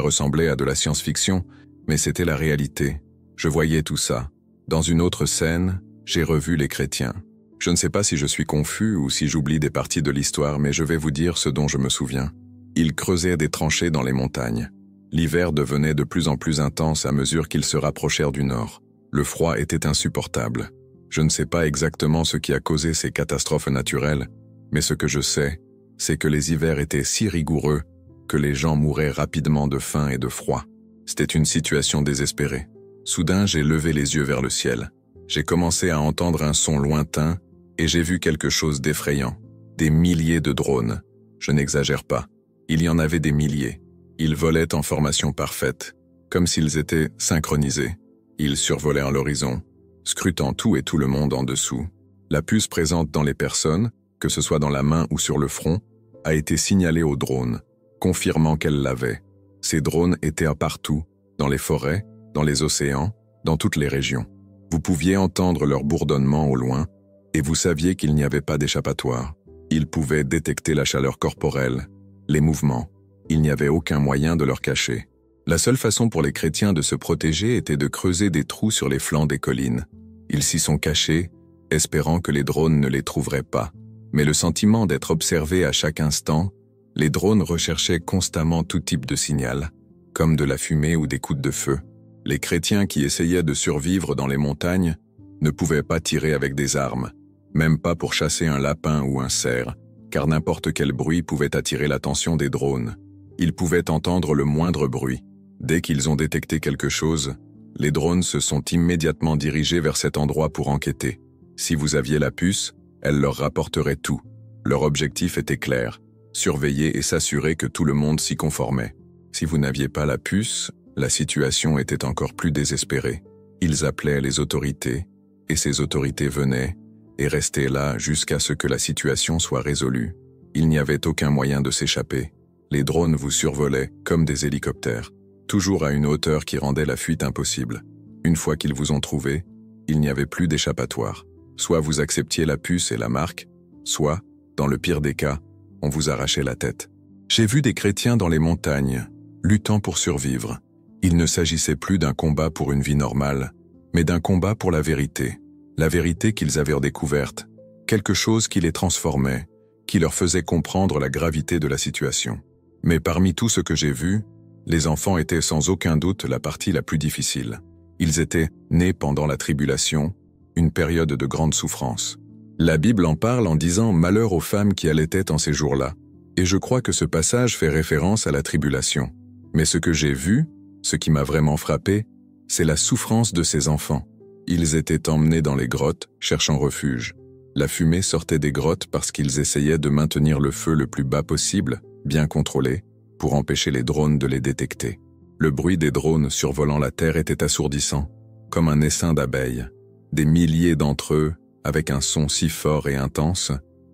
ressemblait à de la science-fiction, mais c'était la réalité. Je voyais tout ça. Dans une autre scène, j'ai revu les chrétiens. Je ne sais pas si je suis confus ou si j'oublie des parties de l'histoire, mais je vais vous dire ce dont je me souviens. Ils creusaient des tranchées dans les montagnes. L'hiver devenait de plus en plus intense à mesure qu'ils se rapprochèrent du nord. Le froid était insupportable. Je ne sais pas exactement ce qui a causé ces catastrophes naturelles, mais ce que je sais, c'est que les hivers étaient si rigoureux que les gens mouraient rapidement de faim et de froid. C'était une situation désespérée. Soudain, j'ai levé les yeux vers le ciel. J'ai commencé à entendre un son lointain et j'ai vu quelque chose d'effrayant. Des milliers de drones. Je n'exagère pas. Il y en avait des milliers. Ils volaient en formation parfaite, comme s'ils étaient synchronisés. Ils survolaient à l'horizon, scrutant tout et tout le monde en dessous. La puce présente dans les personnes, que ce soit dans la main ou sur le front, a été signalée au drone, confirmant qu'elle l'avait. Ces drones étaient partout, dans les forêts, dans les océans, dans toutes les régions. Vous pouviez entendre leur bourdonnement au loin, et vous saviez qu'il n'y avait pas d'échappatoire. Ils pouvaient détecter la chaleur corporelle, les mouvements. Il n'y avait aucun moyen de leur cacher. La seule façon pour les chrétiens de se protéger était de creuser des trous sur les flancs des collines. Ils s'y sont cachés, espérant que les drones ne les trouveraient pas. Mais le sentiment d'être observés à chaque instant, les drones recherchaient constamment tout type de signal, comme de la fumée ou des coups de feu. Les chrétiens qui essayaient de survivre dans les montagnes ne pouvaient pas tirer avec des armes, même pas pour chasser un lapin ou un cerf, car n'importe quel bruit pouvait attirer l'attention des drones. Ils pouvaient entendre le moindre bruit. Dès qu'ils ont détecté quelque chose, les drones se sont immédiatement dirigés vers cet endroit pour enquêter. Si vous aviez la puce, elle leur rapporterait tout. Leur objectif était clair, surveiller et s'assurer que tout le monde s'y conformait. Si vous n'aviez pas la puce, la situation était encore plus désespérée. Ils appelaient les autorités, et ces autorités venaient et restaient là jusqu'à ce que la situation soit résolue. Il n'y avait aucun moyen de s'échapper. Les drones vous survolaient comme des hélicoptères, toujours à une hauteur qui rendait la fuite impossible. Une fois qu'ils vous ont trouvé, il n'y avait plus d'échappatoire. Soit vous acceptiez la puce et la marque, soit, dans le pire des cas, on vous arrachait la tête. J'ai vu des chrétiens dans les montagnes, luttant pour survivre. Il ne s'agissait plus d'un combat pour une vie normale, mais d'un combat pour la vérité qu'ils avaient redécouverte, quelque chose qui les transformait, qui leur faisait comprendre la gravité de la situation. Mais parmi tout ce que j'ai vu, les enfants étaient sans aucun doute la partie la plus difficile. Ils étaient nés pendant la tribulation, une période de grande souffrance. La Bible en parle en disant « Malheur aux femmes qui allaitaient en ces jours-là ». Et je crois que ce passage fait référence à la tribulation. Mais ce que j'ai vu, ce qui m'a vraiment frappé, c'est la souffrance de ces enfants. Ils étaient emmenés dans les grottes, cherchant refuge. La fumée sortait des grottes parce qu'ils essayaient de maintenir le feu le plus bas possible, bien contrôlé, pour empêcher les drones de les détecter. Le bruit des drones survolant la terre était assourdissant, comme un essaim d'abeilles. Des milliers d'entre eux, avec un son si fort et intense,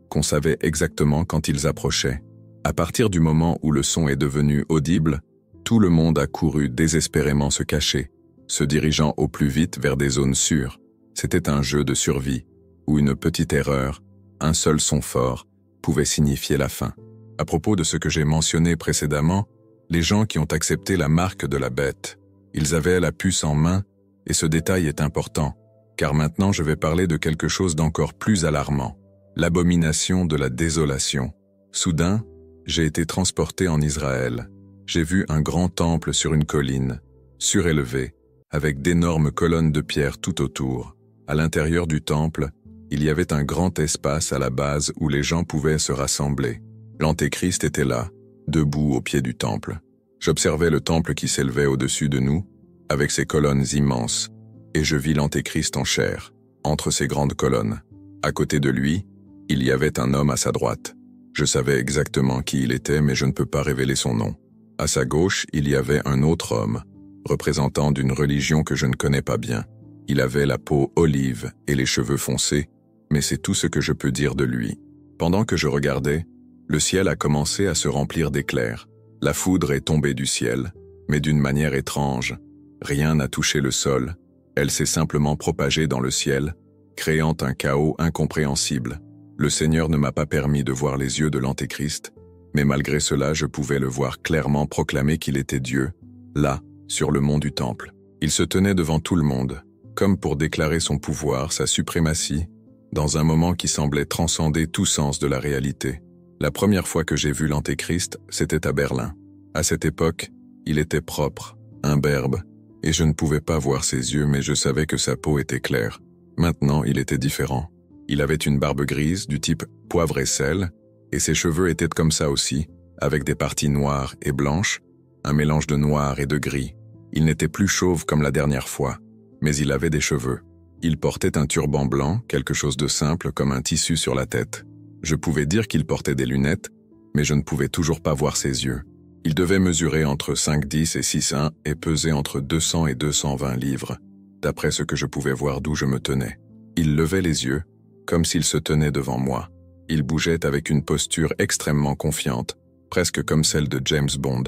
qu'on savait exactement quand ils approchaient. À partir du moment où le son est devenu audible, tout le monde a couru désespérément se cacher, se dirigeant au plus vite vers des zones sûres. C'était un jeu de survie, où une petite erreur, un seul son fort, pouvait signifier la fin. À propos de ce que j'ai mentionné précédemment, les gens qui ont accepté la marque de la bête, ils avaient la puce en main, et ce détail est important, car maintenant je vais parler de quelque chose d'encore plus alarmant, l'abomination de la désolation. Soudain, j'ai été transporté en Israël. J'ai vu un grand temple sur une colline, surélevé, avec d'énormes colonnes de pierre tout autour. À l'intérieur du temple, il y avait un grand espace à la base où les gens pouvaient se rassembler. L'Antéchrist était là, debout au pied du temple. J'observais le temple qui s'élevait au-dessus de nous, avec ses colonnes immenses, et je vis l'Antéchrist en chair, entre ces grandes colonnes. À côté de lui, il y avait un homme à sa droite. Je savais exactement qui il était, mais je ne peux pas révéler son nom. À sa gauche, il y avait un autre homme, représentant d'une religion que je ne connais pas bien. Il avait la peau olive et les cheveux foncés, mais c'est tout ce que je peux dire de lui. Pendant que je regardais, le ciel a commencé à se remplir d'éclairs. La foudre est tombée du ciel, mais d'une manière étrange. Rien n'a touché le sol. Elle s'est simplement propagée dans le ciel, créant un chaos incompréhensible. Le Seigneur ne m'a pas permis de voir les yeux de l'Antéchrist, mais malgré cela, je pouvais le voir clairement proclamer qu'il était Dieu, là, sur le mont du Temple. Il se tenait devant tout le monde, comme pour déclarer son pouvoir, sa suprématie, dans un moment qui semblait transcender tout sens de la réalité. La première fois que j'ai vu l'Antéchrist, c'était à Berlin. À cette époque, il était propre, imberbe, et je ne pouvais pas voir ses yeux, mais je savais que sa peau était claire. Maintenant, il était différent. Il avait une barbe grise du type poivre et sel, et ses cheveux étaient comme ça aussi, avec des parties noires et blanches, un mélange de noir et de gris. Il n'était plus chauve comme la dernière fois, mais il avait des cheveux. Il portait un turban blanc, quelque chose de simple comme un tissu sur la tête. Je pouvais dire qu'il portait des lunettes, mais je ne pouvais toujours pas voir ses yeux. Il devait mesurer entre 5,10 et 6,1 et peser entre 200 et 220 livres, d'après ce que je pouvais voir d'où je me tenais. Il levait les yeux, comme s'il se tenait devant moi. Il bougeait avec une posture extrêmement confiante, presque comme celle de James Bond.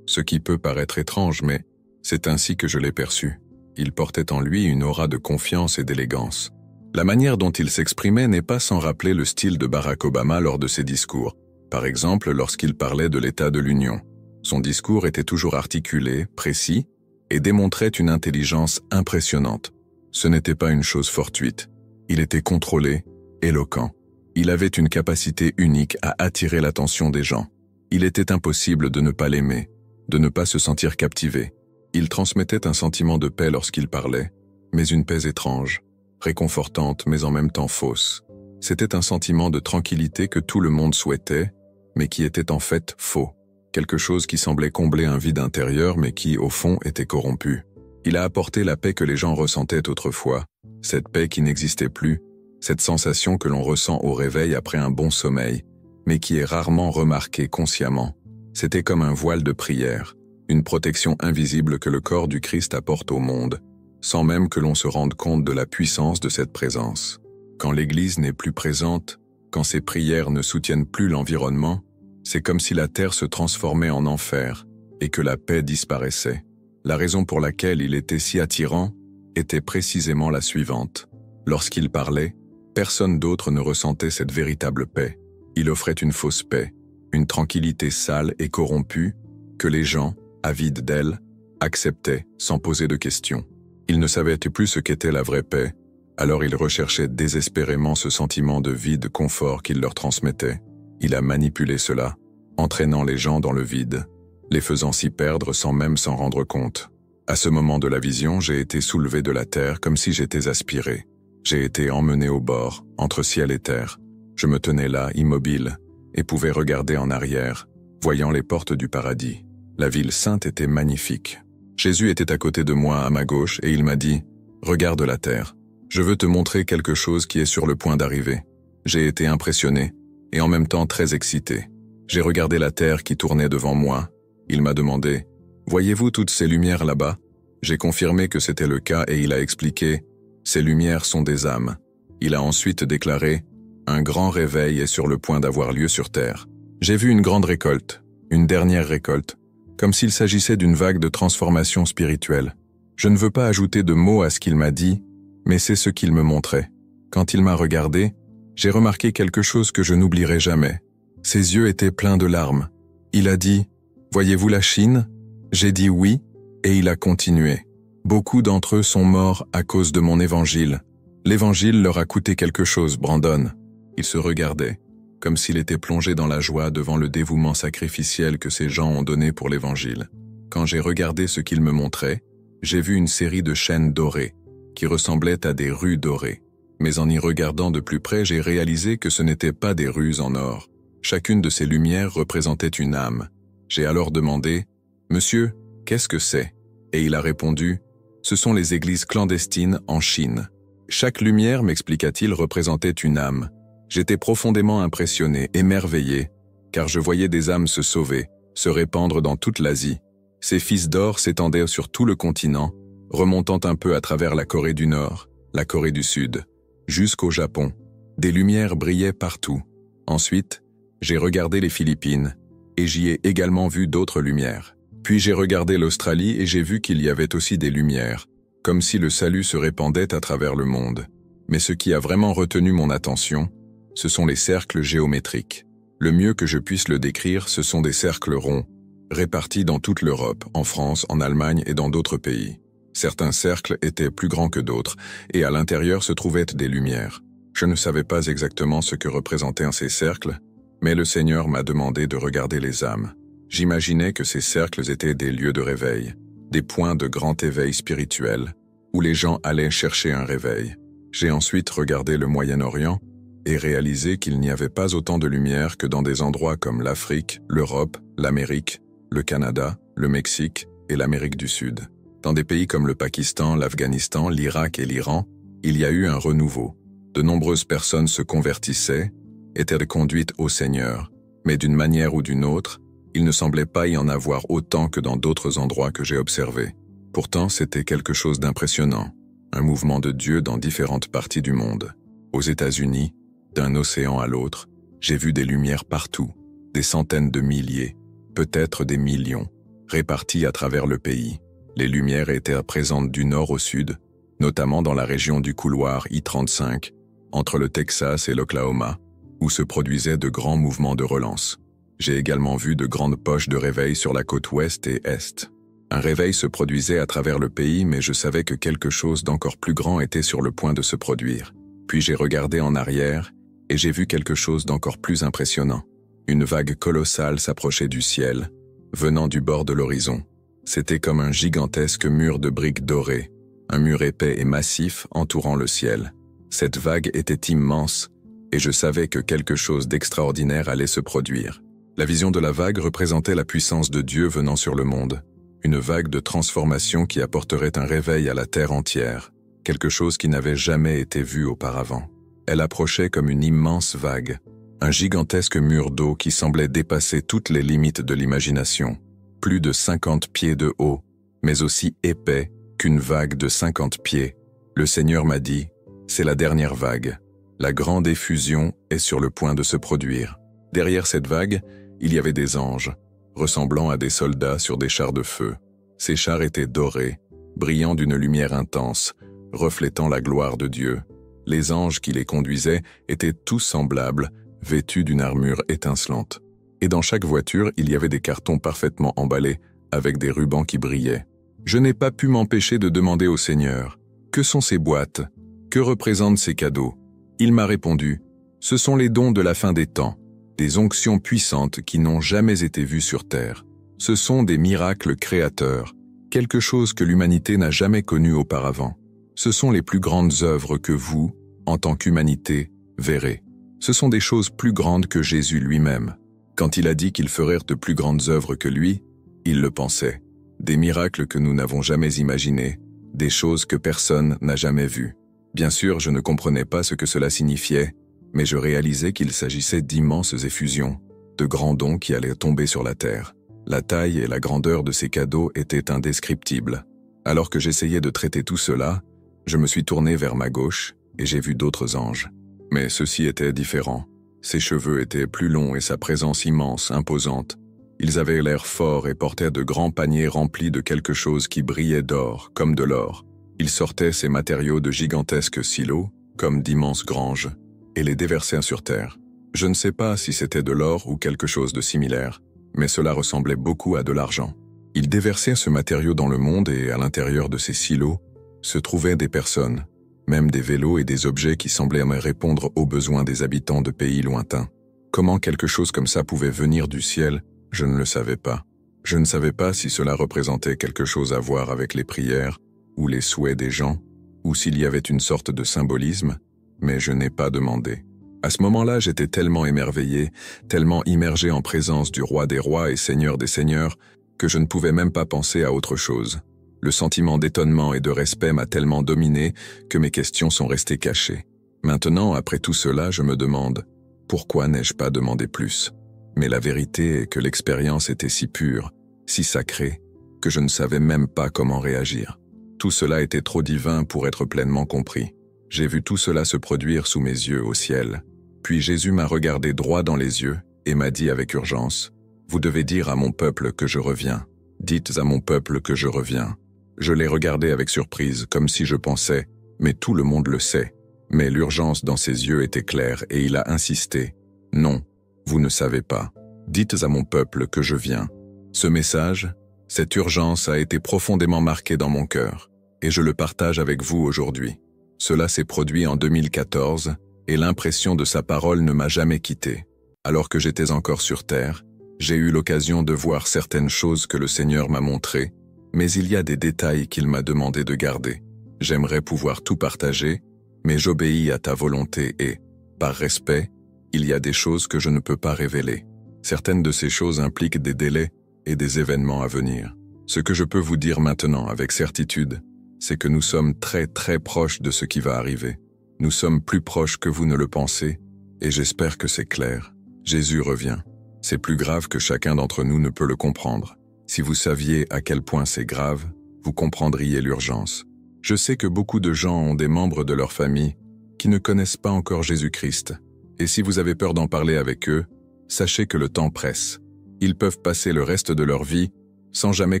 Ce qui peut paraître étrange, mais c'est ainsi que je l'ai perçu. Il portait en lui une aura de confiance et d'élégance. La manière dont il s'exprimait n'est pas sans rappeler le style de Barack Obama lors de ses discours, par exemple lorsqu'il parlait de l'état de l'Union. Son discours était toujours articulé, précis, et démontrait une intelligence impressionnante. Ce n'était pas une chose fortuite. Il était contrôlé, éloquent. Il avait une capacité unique à attirer l'attention des gens. Il était impossible de ne pas l'aimer, de ne pas se sentir captivé. Il transmettait un sentiment de paix lorsqu'il parlait, mais une paix étrange, réconfortante mais en même temps fausse. C'était un sentiment de tranquillité que tout le monde souhaitait, mais qui était en fait faux. Quelque chose qui semblait combler un vide intérieur mais qui, au fond, était corrompu. Il a apporté la paix que les gens ressentaient autrefois, cette paix qui n'existait plus, cette sensation que l'on ressent au réveil après un bon sommeil, mais qui est rarement remarquée consciemment. C'était comme un voile de prière, une protection invisible que le corps du Christ apporte au monde, sans même que l'on se rende compte de la puissance de cette présence. Quand l'Église n'est plus présente, quand ses prières ne soutiennent plus l'environnement, c'est comme si la terre se transformait en enfer et que la paix disparaissait. La raison pour laquelle il était si attirant était précisément la suivante. Lorsqu'il parlait, personne d'autre ne ressentait cette véritable paix. Il offrait une fausse paix, une tranquillité sale et corrompue que les gens, avides d'elle, acceptaient sans poser de questions. Ils ne savaient plus ce qu'était la vraie paix, alors ils recherchaient désespérément ce sentiment de vide confort qu'il leur transmettait. Il a manipulé cela, entraînant les gens dans le vide, les faisant s'y perdre sans même s'en rendre compte. À ce moment de la vision, j'ai été soulevé de la terre comme si j'étais aspiré. J'ai été emmené au bord, entre ciel et terre. Je me tenais là, immobile, et pouvais regarder en arrière, voyant les portes du paradis. La ville sainte était magnifique. Jésus était à côté de moi, à ma gauche, et il m'a dit « Regarde la terre. Je veux te montrer quelque chose qui est sur le point d'arriver. » J'ai été impressionné, et en même temps très excité. J'ai regardé la terre qui tournait devant moi. Il m'a demandé « Voyez-vous toutes ces lumières là-bas » J'ai confirmé que c'était le cas et il a expliqué « Ces lumières sont des âmes ». Il a ensuite déclaré « Un grand réveil est sur le point d'avoir lieu sur terre. J'ai vu une grande récolte, une dernière récolte, comme s'il s'agissait d'une vague de transformation spirituelle. Je ne veux pas ajouter de mots à ce qu'il m'a dit, mais c'est ce qu'il me montrait. Quand il m'a regardé, j'ai remarqué quelque chose que je n'oublierai jamais. Ses yeux étaient pleins de larmes. Il a dit « Voyez-vous la Chine ?» J'ai dit oui, et il a continué. Beaucoup d'entre eux sont morts à cause de mon évangile. L'évangile leur a coûté quelque chose, Brandon. Il se regardait, comme s'il était plongé dans la joie devant le dévouement sacrificiel que ces gens ont donné pour l'évangile. Quand j'ai regardé ce qu'il me montrait, j'ai vu une série de chaînes dorées, qui ressemblaient à des rues dorées. Mais en y regardant de plus près, j'ai réalisé que ce n'étaient pas des rues en or. Chacune de ces lumières représentait une âme. J'ai alors demandé « Monsieur, qu'est-ce que c'est ?» Et il a répondu « Ce sont les églises clandestines en Chine. » Chaque lumière, m'expliqua-t-il, représentait une âme. J'étais profondément impressionné, émerveillé, car je voyais des âmes se sauver, se répandre dans toute l'Asie. Ces fils d'or s'étendaient sur tout le continent, remontant un peu à travers la Corée du Nord, la Corée du Sud, jusqu'au Japon. Des lumières brillaient partout. Ensuite, j'ai regardé les Philippines, et j'y ai également vu d'autres lumières. Puis j'ai regardé l'Australie et j'ai vu qu'il y avait aussi des lumières, comme si le salut se répandait à travers le monde. Mais ce qui a vraiment retenu mon attention, ce sont les cercles géométriques. Le mieux que je puisse le décrire, ce sont des cercles ronds, répartis dans toute l'Europe, en France, en Allemagne et dans d'autres pays. Certains cercles étaient plus grands que d'autres, et à l'intérieur se trouvaient des lumières. Je ne savais pas exactement ce que représentaient ces cercles, mais le Seigneur m'a demandé de regarder les âmes. J'imaginais que ces cercles étaient des lieux de réveil, des points de grand éveil spirituel, où les gens allaient chercher un réveil. J'ai ensuite regardé le Moyen-Orient et réalisé qu'il n'y avait pas autant de lumière que dans des endroits comme l'Afrique, l'Europe, l'Amérique, le Canada, le Mexique et l'Amérique du Sud. Dans des pays comme le Pakistan, l'Afghanistan, l'Irak et l'Iran, il y a eu un renouveau. De nombreuses personnes se convertissaient, étaient conduites au Seigneur, mais d'une manière ou d'une autre, il ne semblait pas y en avoir autant que dans d'autres endroits que j'ai observés. Pourtant, c'était quelque chose d'impressionnant, un mouvement de Dieu dans différentes parties du monde. Aux États-Unis, d'un océan à l'autre, J'ai vu des lumières partout, des centaines de milliers, peut-être des millions, réparties à travers le pays. Les lumières étaient présentes du nord au sud, notamment dans la région du couloir I-35, entre le Texas et l'Oklahoma, où se produisaient de grands mouvements de relance. J'ai également vu de grandes poches de réveil sur la côte ouest et est. Un réveil se produisait à travers le pays, mais je savais que quelque chose d'encore plus grand était sur le point de se produire. Puis j'ai regardé en arrière, et j'ai vu quelque chose d'encore plus impressionnant. Une vague colossale s'approchait du ciel, venant du bord de l'horizon. C'était comme un gigantesque mur de briques dorées, un mur épais et massif entourant le ciel. Cette vague était immense, et je savais que quelque chose d'extraordinaire allait se produire. La vision de la vague représentait la puissance de Dieu venant sur le monde, une vague de transformation qui apporterait un réveil à la terre entière, quelque chose qui n'avait jamais été vu auparavant. Elle approchait comme une immense vague, un gigantesque mur d'eau qui semblait dépasser toutes les limites de l'imagination, plus de 50 pieds de haut, mais aussi épais qu'une vague de 50 pieds. Le Seigneur m'a dit, c'est la dernière vague. La grande effusion est sur le point de se produire. Derrière cette vague, il y avait des anges, ressemblant à des soldats sur des chars de feu. Ces chars étaient dorés, brillant d'une lumière intense, reflétant la gloire de Dieu. Les anges qui les conduisaient étaient tous semblables, vêtus d'une armure étincelante. Et dans chaque voiture, il y avait des cartons parfaitement emballés, avec des rubans qui brillaient. Je n'ai pas pu m'empêcher de demander au Seigneur, « Que sont ces boîtes? Que représentent ces cadeaux ?» Il m'a répondu, « Ce sont les dons de la fin des temps, des onctions puissantes qui n'ont jamais été vues sur terre. Ce sont des miracles créateurs, quelque chose que l'humanité n'a jamais connu auparavant. Ce sont les plus grandes œuvres que vous, en tant qu'humanité, verrez. Ce sont des choses plus grandes que Jésus lui-même. Quand il a dit qu'il ferait de plus grandes œuvres que lui, il le pensait. Des miracles que nous n'avons jamais imaginés, des choses que personne n'a jamais vues. Bien sûr, je ne comprenais pas ce que cela signifiait, mais je réalisais qu'il s'agissait d'immenses effusions, de grands dons qui allaient tomber sur la terre. La taille et la grandeur de ces cadeaux étaient indescriptibles. Alors que j'essayais de traiter tout cela, je me suis tourné vers ma gauche et j'ai vu d'autres anges. Mais ceux-ci étaient différents. Ses cheveux étaient plus longs et sa présence immense, imposante. Ils avaient l'air forts et portaient de grands paniers remplis de quelque chose qui brillait d'or, comme de l'or. Ils sortaient ces matériaux de gigantesques silos, comme d'immenses granges, et les déversaient sur terre. Je ne sais pas si c'était de l'or ou quelque chose de similaire, mais cela ressemblait beaucoup à de l'argent. Ils déversaient ce matériau dans le monde et à l'intérieur de ces silos se trouvaient des personnes, même des vélos et des objets qui semblaient répondre aux besoins des habitants de pays lointains. Comment quelque chose comme ça pouvait venir du ciel, je ne le savais pas. Je ne savais pas si cela représentait quelque chose à voir avec les prières ou les souhaits des gens, ou s'il y avait une sorte de symbolisme, mais je n'ai pas demandé. À ce moment-là, j'étais tellement émerveillé, tellement immergé en présence du roi des rois et seigneur des seigneurs, que je ne pouvais même pas penser à autre chose. Le sentiment d'étonnement et de respect m'a tellement dominé que mes questions sont restées cachées. Maintenant, après tout cela, je me demande, pourquoi n'ai-je pas demandé plus? Mais la vérité est que l'expérience était si pure, si sacrée, que je ne savais même pas comment réagir. Tout cela était trop divin pour être pleinement compris. J'ai vu tout cela se produire sous mes yeux au ciel. Puis Jésus m'a regardé droit dans les yeux et m'a dit avec urgence, « Vous devez dire à mon peuple que je reviens. Dites à mon peuple que je reviens. » Je l'ai regardé avec surprise, comme si je pensais, « Mais tout le monde le sait. » Mais l'urgence dans ses yeux était claire et il a insisté, « Non, vous ne savez pas. Dites à mon peuple que je viens. » Ce message, cette urgence a été profondément marquée dans mon cœur, et je le partage avec vous aujourd'hui. Cela s'est produit en 2014, et l'impression de sa parole ne m'a jamais quitté. Alors que j'étais encore sur terre, j'ai eu l'occasion de voir certaines choses que le Seigneur m'a montrées, mais il y a des détails qu'il m'a demandé de garder. J'aimerais pouvoir tout partager, mais j'obéis à ta volonté et, par respect, il y a des choses que je ne peux pas révéler. Certaines de ces choses impliquent des délais et des événements à venir. Ce que je peux vous dire maintenant avec certitude, c'est que nous sommes très très proches de ce qui va arriver. Nous sommes plus proches que vous ne le pensez, et j'espère que c'est clair. Jésus revient. C'est plus grave que chacun d'entre nous ne peut le comprendre. Si vous saviez à quel point c'est grave, vous comprendriez l'urgence. Je sais que beaucoup de gens ont des membres de leur famille qui ne connaissent pas encore Jésus-Christ, Et si vous avez peur d'en parler avec eux, sachez que le temps presse. Ils peuvent passer le reste de leur vie sans jamais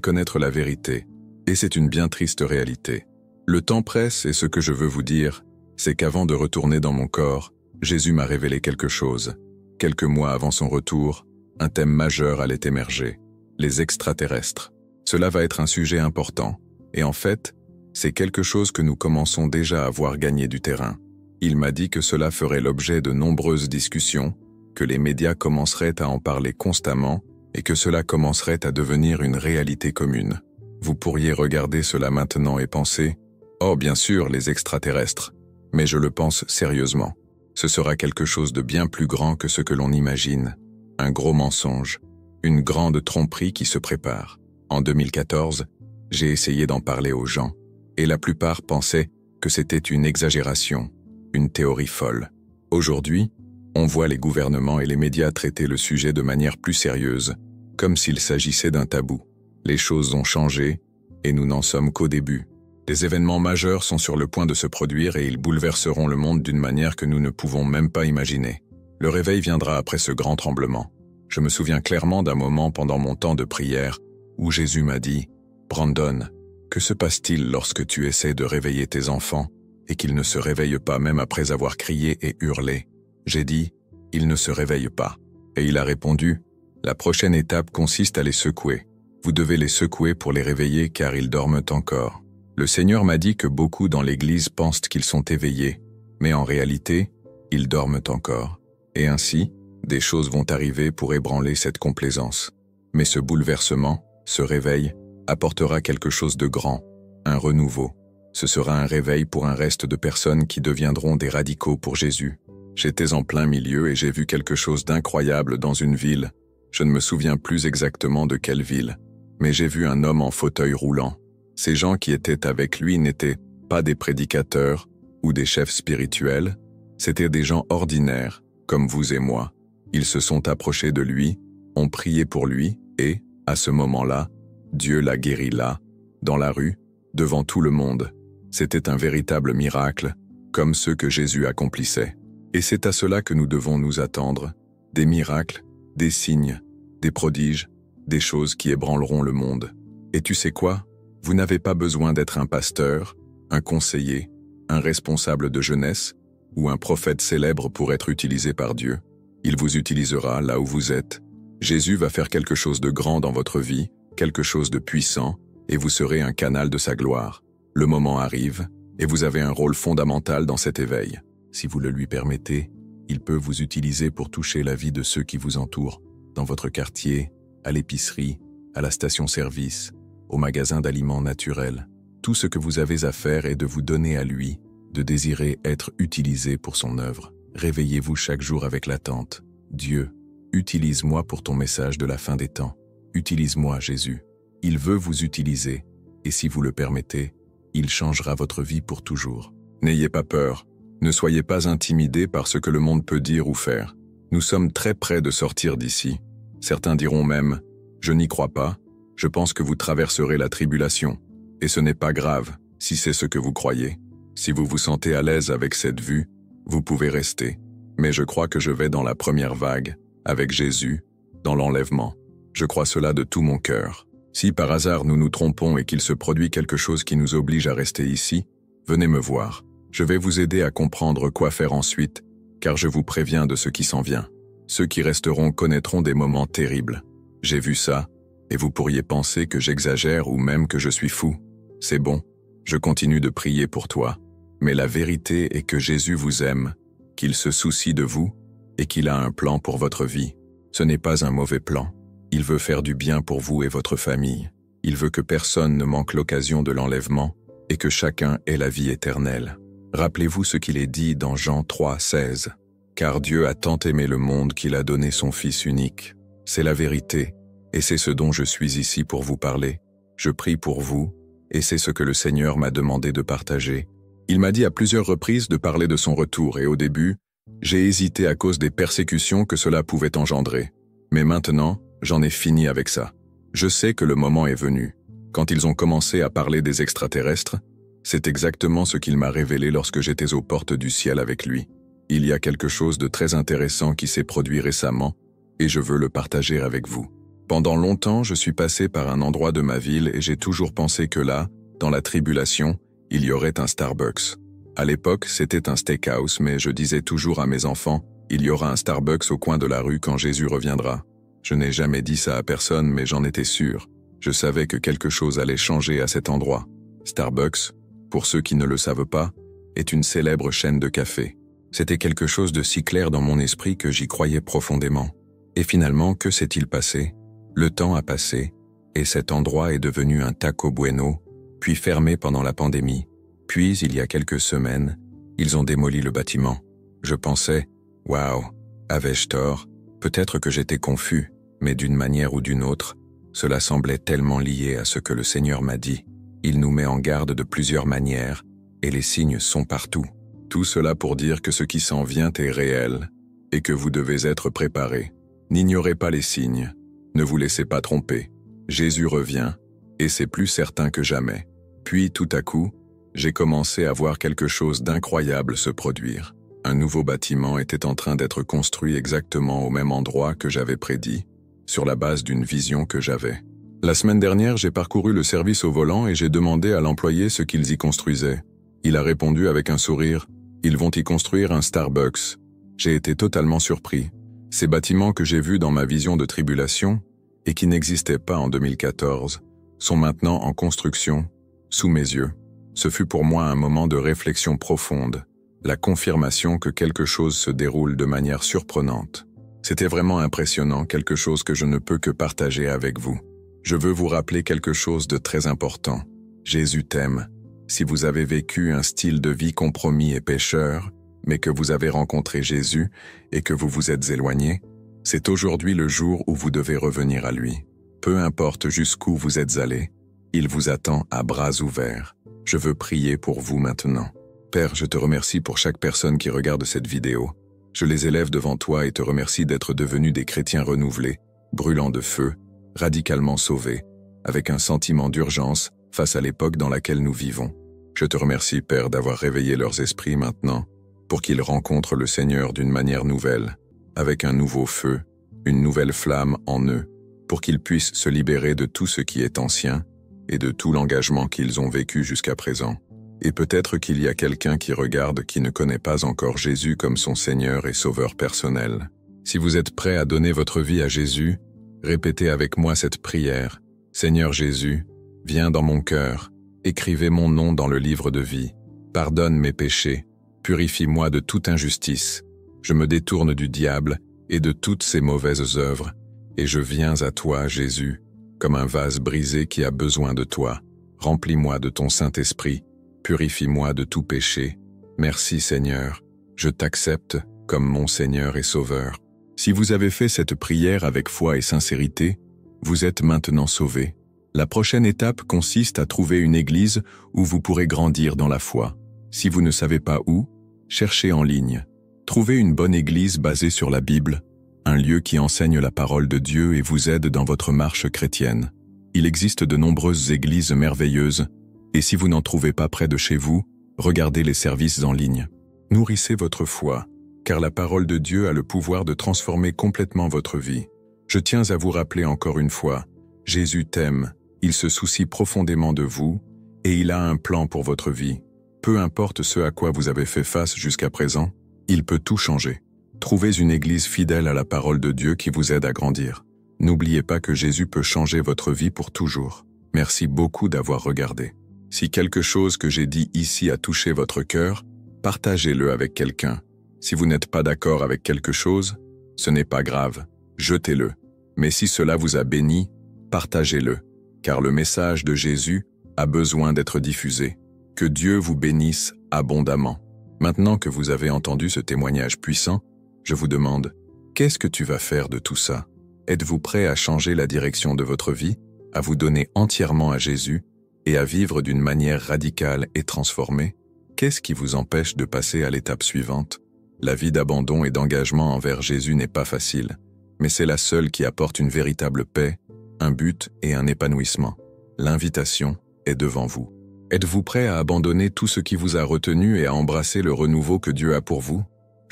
connaître la vérité. Et c'est une bien triste réalité. Le temps presse et ce que je veux vous dire, c'est qu'avant de retourner dans mon corps, Jésus m'a révélé quelque chose. Quelques mois avant son retour, un thème majeur allait émerger. Les extraterrestres. Cela va être un sujet important. Et en fait, c'est quelque chose que nous commençons déjà à voir gagner du terrain. Il m'a dit que cela ferait l'objet de nombreuses discussions, que les médias commenceraient à en parler constamment et que cela commencerait à devenir une réalité commune. Vous pourriez regarder cela maintenant et penser « Oh, bien sûr, les extraterrestres », mais je le pense sérieusement. Ce sera quelque chose de bien plus grand que ce que l'on imagine. Un gros mensonge, une grande tromperie qui se prépare. En 2014, j'ai essayé d'en parler aux gens, et la plupart pensaient que c'était une exagération, une théorie folle. Aujourd'hui, on voit les gouvernements et les médias traiter le sujet de manière plus sérieuse, comme s'il s'agissait d'un tabou. Les choses ont changé, et nous n'en sommes qu'au début. Des événements majeurs sont sur le point de se produire et ils bouleverseront le monde d'une manière que nous ne pouvons même pas imaginer. Le réveil viendra après ce grand tremblement. Je me souviens clairement d'un moment pendant mon temps de prière où Jésus m'a dit « Brandon, que se passe-t-il lorsque tu essaies de réveiller tes enfants et qu'ils ne se réveillent pas même après avoir crié et hurlé ?» J'ai dit « Ils ne se réveillent pas ». Et il a répondu « La prochaine étape consiste à les secouer. Vous devez les secouer pour les réveiller car ils dorment encore. » Le Seigneur m'a dit que beaucoup dans l'Église pensent qu'ils sont éveillés, mais en réalité, ils dorment encore. Et ainsi, des choses vont arriver pour ébranler cette complaisance. Mais ce bouleversement, ce réveil, apportera quelque chose de grand, un renouveau. Ce sera un réveil pour un reste de personnes qui deviendront des radicaux pour Jésus. J'étais en plein milieu et j'ai vu quelque chose d'incroyable dans une ville. Je ne me souviens plus exactement de quelle ville, mais j'ai vu un homme en fauteuil roulant. Ces gens qui étaient avec lui n'étaient pas des prédicateurs ou des chefs spirituels, c'étaient des gens ordinaires, comme vous et moi. Ils se sont approchés de lui, ont prié pour lui et, à ce moment-là, Dieu l'a guéri là, dans la rue, devant tout le monde. C'était un véritable miracle, comme ceux que Jésus accomplissait. Et c'est à cela que nous devons nous attendre, des miracles, des signes, des prodiges, des choses qui ébranleront le monde. Et tu sais quoi ? Vous n'avez pas besoin d'être un pasteur, un conseiller, un responsable de jeunesse ou un prophète célèbre pour être utilisé par Dieu. Il vous utilisera là où vous êtes. Jésus va faire quelque chose de grand dans votre vie, quelque chose de puissant, et vous serez un canal de sa gloire. Le moment arrive, et vous avez un rôle fondamental dans cet éveil. Si vous le lui permettez, il peut vous utiliser pour toucher la vie de ceux qui vous entourent, dans votre quartier, à l'épicerie, à la station-service, au magasin d'aliments naturels. Tout ce que vous avez à faire est de vous donner à lui, de désirer être utilisé pour son œuvre. Réveillez-vous chaque jour avec l'attente. Dieu, utilise-moi pour ton message de la fin des temps. Utilise-moi, Jésus. Il veut vous utiliser, et si vous le permettez, il changera votre vie pour toujours. N'ayez pas peur. Ne soyez pas intimidés par ce que le monde peut dire ou faire. Nous sommes très près de sortir d'ici. Certains diront même « Je n'y crois pas ». Je pense que vous traverserez la tribulation, et ce n'est pas grave si c'est ce que vous croyez. Si vous vous sentez à l'aise avec cette vue, vous pouvez rester. Mais je crois que je vais dans la première vague, avec Jésus, dans l'enlèvement. Je crois cela de tout mon cœur. Si par hasard nous nous trompons et qu'il se produit quelque chose qui nous oblige à rester ici, venez me voir. Je vais vous aider à comprendre quoi faire ensuite, car je vous préviens de ce qui s'en vient. Ceux qui resteront connaîtront des moments terribles. J'ai vu ça, et vous pourriez penser que j'exagère ou même que je suis fou. C'est bon, je continue de prier pour toi. Mais la vérité est que Jésus vous aime, qu'il se soucie de vous et qu'il a un plan pour votre vie. Ce n'est pas un mauvais plan. Il veut faire du bien pour vous et votre famille. Il veut que personne ne manque l'occasion de l'enlèvement et que chacun ait la vie éternelle. Rappelez-vous ce qu'il est dit dans Jean 3,16. « Car Dieu a tant aimé le monde qu'il a donné son Fils unique. » C'est la vérité. Et c'est ce dont je suis ici pour vous parler. Je prie pour vous, et c'est ce que le Seigneur m'a demandé de partager. Il m'a dit à plusieurs reprises de parler de son retour, et au début, j'ai hésité à cause des persécutions que cela pouvait engendrer. Mais maintenant, j'en ai fini avec ça. Je sais que le moment est venu. Quand ils ont commencé à parler des extraterrestres, c'est exactement ce qu'il m'a révélé lorsque j'étais aux portes du ciel avec lui. Il y a quelque chose de très intéressant qui s'est produit récemment, et je veux le partager avec vous. Pendant longtemps, je suis passé par un endroit de ma ville et j'ai toujours pensé que là, dans la tribulation, il y aurait un Starbucks. À l'époque, c'était un steakhouse, mais je disais toujours à mes enfants, il y aura un Starbucks au coin de la rue quand Jésus reviendra. Je n'ai jamais dit ça à personne, mais j'en étais sûr. Je savais que quelque chose allait changer à cet endroit. Starbucks, pour ceux qui ne le savent pas, est une célèbre chaîne de café. C'était quelque chose de si clair dans mon esprit que j'y croyais profondément. Et finalement, que s'est-il passé? Le temps a passé, et cet endroit est devenu un Taco Bueno, puis fermé pendant la pandémie. Puis, il y a quelques semaines, ils ont démoli le bâtiment. Je pensais, waouh, avais-je tort? Peut-être que j'étais confus, mais d'une manière ou d'une autre, cela semblait tellement lié à ce que le Seigneur m'a dit. Il nous met en garde de plusieurs manières, et les signes sont partout. Tout cela pour dire que ce qui s'en vient est réel, et que vous devez être préparés. N'ignorez pas les signes, ne vous laissez pas tromper. Jésus revient, et c'est plus certain que jamais. Puis, tout à coup, j'ai commencé à voir quelque chose d'incroyable se produire. Un nouveau bâtiment était en train d'être construit exactement au même endroit que j'avais prédit, sur la base d'une vision que j'avais. La semaine dernière, j'ai parcouru le service au volant et j'ai demandé à l'employé ce qu'ils y construisaient. Il a répondu avec un sourire, « Ils vont y construire un Starbucks ». J'ai été totalement surpris. Ces bâtiments que j'ai vus dans ma vision de tribulation, et qui n'existaient pas en 2014, sont maintenant en construction, sous mes yeux. Ce fut pour moi un moment de réflexion profonde, la confirmation que quelque chose se déroule de manière surprenante. C'était vraiment impressionnant, quelque chose que je ne peux que partager avec vous. Je veux vous rappeler quelque chose de très important. Jésus t'aime. Si vous avez vécu un style de vie compromis et pécheur, mais que vous avez rencontré Jésus et que vous vous êtes éloigné, c'est aujourd'hui le jour où vous devez revenir à lui. Peu importe jusqu'où vous êtes allé, il vous attend à bras ouverts. Je veux prier pour vous maintenant. Père, je te remercie pour chaque personne qui regarde cette vidéo. Je les élève devant toi et te remercie d'être devenus des chrétiens renouvelés, brûlants de feu, radicalement sauvés, avec un sentiment d'urgence face à l'époque dans laquelle nous vivons. Je te remercie, Père, d'avoir réveillé leurs esprits maintenant, pour qu'ils rencontrent le Seigneur d'une manière nouvelle, avec un nouveau feu, une nouvelle flamme en eux, pour qu'ils puissent se libérer de tout ce qui est ancien et de tout l'engagement qu'ils ont vécu jusqu'à présent. Et peut-être qu'il y a quelqu'un qui regarde qui ne connaît pas encore Jésus comme son Seigneur et Sauveur personnel. Si vous êtes prêt à donner votre vie à Jésus, répétez avec moi cette prière. Seigneur Jésus, viens dans mon cœur, écrivez mon nom dans le livre de vie. Pardonne mes péchés, purifie-moi de toute injustice. Je me détourne du diable et de toutes ses mauvaises œuvres, et je viens à toi, Jésus, comme un vase brisé qui a besoin de toi. Remplis-moi de ton Saint-Esprit, purifie-moi de tout péché. Merci Seigneur, je t'accepte comme mon Seigneur et Sauveur. Si vous avez fait cette prière avec foi et sincérité, vous êtes maintenant sauvés. La prochaine étape consiste à trouver une église où vous pourrez grandir dans la foi. Si vous ne savez pas où, cherchez en ligne. Trouvez une bonne église basée sur la Bible, un lieu qui enseigne la parole de Dieu et vous aide dans votre marche chrétienne. Il existe de nombreuses églises merveilleuses, et si vous n'en trouvez pas près de chez vous, regardez les services en ligne. Nourrissez votre foi, car la parole de Dieu a le pouvoir de transformer complètement votre vie. Je tiens à vous rappeler encore une fois, Jésus t'aime, il se soucie profondément de vous, et il a un plan pour votre vie. Peu importe ce à quoi vous avez fait face jusqu'à présent, il peut tout changer. Trouvez une église fidèle à la parole de Dieu qui vous aide à grandir. N'oubliez pas que Jésus peut changer votre vie pour toujours. Merci beaucoup d'avoir regardé. Si quelque chose que j'ai dit ici a touché votre cœur, partagez-le avec quelqu'un. Si vous n'êtes pas d'accord avec quelque chose, ce n'est pas grave, jetez-le. Mais si cela vous a béni, partagez-le, car le message de Jésus a besoin d'être diffusé. Que Dieu vous bénisse abondamment. Maintenant que vous avez entendu ce témoignage puissant, je vous demande, qu'est-ce que tu vas faire de tout ça? Êtes-vous prêt à changer la direction de votre vie, à vous donner entièrement à Jésus et à vivre d'une manière radicale et transformée? Qu'est-ce qui vous empêche de passer à l'étape suivante? La vie d'abandon et d'engagement envers Jésus n'est pas facile, mais c'est la seule qui apporte une véritable paix, un but et un épanouissement. L'invitation est devant vous. Êtes-vous prêt à abandonner tout ce qui vous a retenu et à embrasser le renouveau que Dieu a pour vous?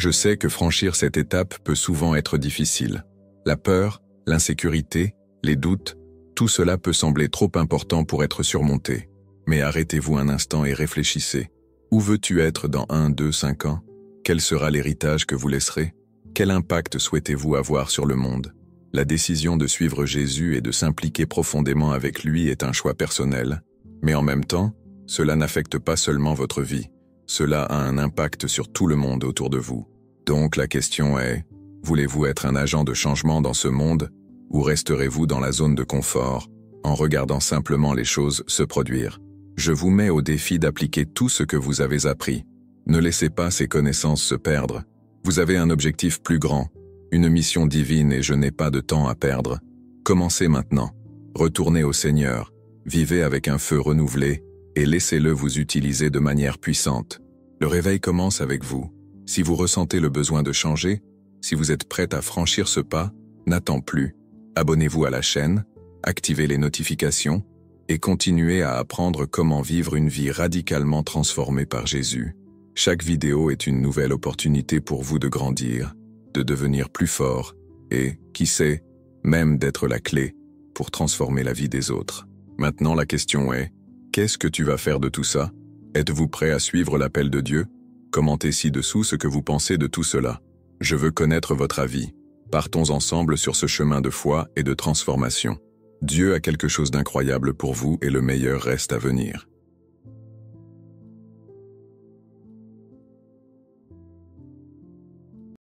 Je sais que franchir cette étape peut souvent être difficile. La peur, l'insécurité, les doutes, tout cela peut sembler trop important pour être surmonté. Mais arrêtez-vous un instant et réfléchissez. Où veux-tu être dans 1, 2, 5 ans? Quel sera l'héritage que vous laisserez? Quel impact souhaitez-vous avoir sur le monde? La décision de suivre Jésus et de s'impliquer profondément avec lui est un choix personnel. Mais en même temps, cela n'affecte pas seulement votre vie. Cela a un impact sur tout le monde autour de vous. Donc la question est, voulez-vous être un agent de changement dans ce monde ou resterez-vous dans la zone de confort en regardant simplement les choses se produire? Je vous mets au défi d'appliquer tout ce que vous avez appris. Ne laissez pas ces connaissances se perdre. Vous avez un objectif plus grand, une mission divine et je n'ai pas de temps à perdre. Commencez maintenant. Retournez au Seigneur, vivez avec un feu renouvelé et laissez-le vous utiliser de manière puissante. Le réveil commence avec vous. Si vous ressentez le besoin de changer, si vous êtes prête à franchir ce pas, n'attends plus. Abonnez-vous à la chaîne, activez les notifications et continuez à apprendre comment vivre une vie radicalement transformée par Jésus. Chaque vidéo est une nouvelle opportunité pour vous de grandir, de devenir plus fort et, qui sait, même d'être la clé pour transformer la vie des autres. Maintenant la question est, qu'est-ce que tu vas faire de tout ça? Êtes-vous prêt à suivre l'appel de Dieu? Commentez ci-dessous ce que vous pensez de tout cela. Je veux connaître votre avis. Partons ensemble sur ce chemin de foi et de transformation. Dieu a quelque chose d'incroyable pour vous et le meilleur reste à venir.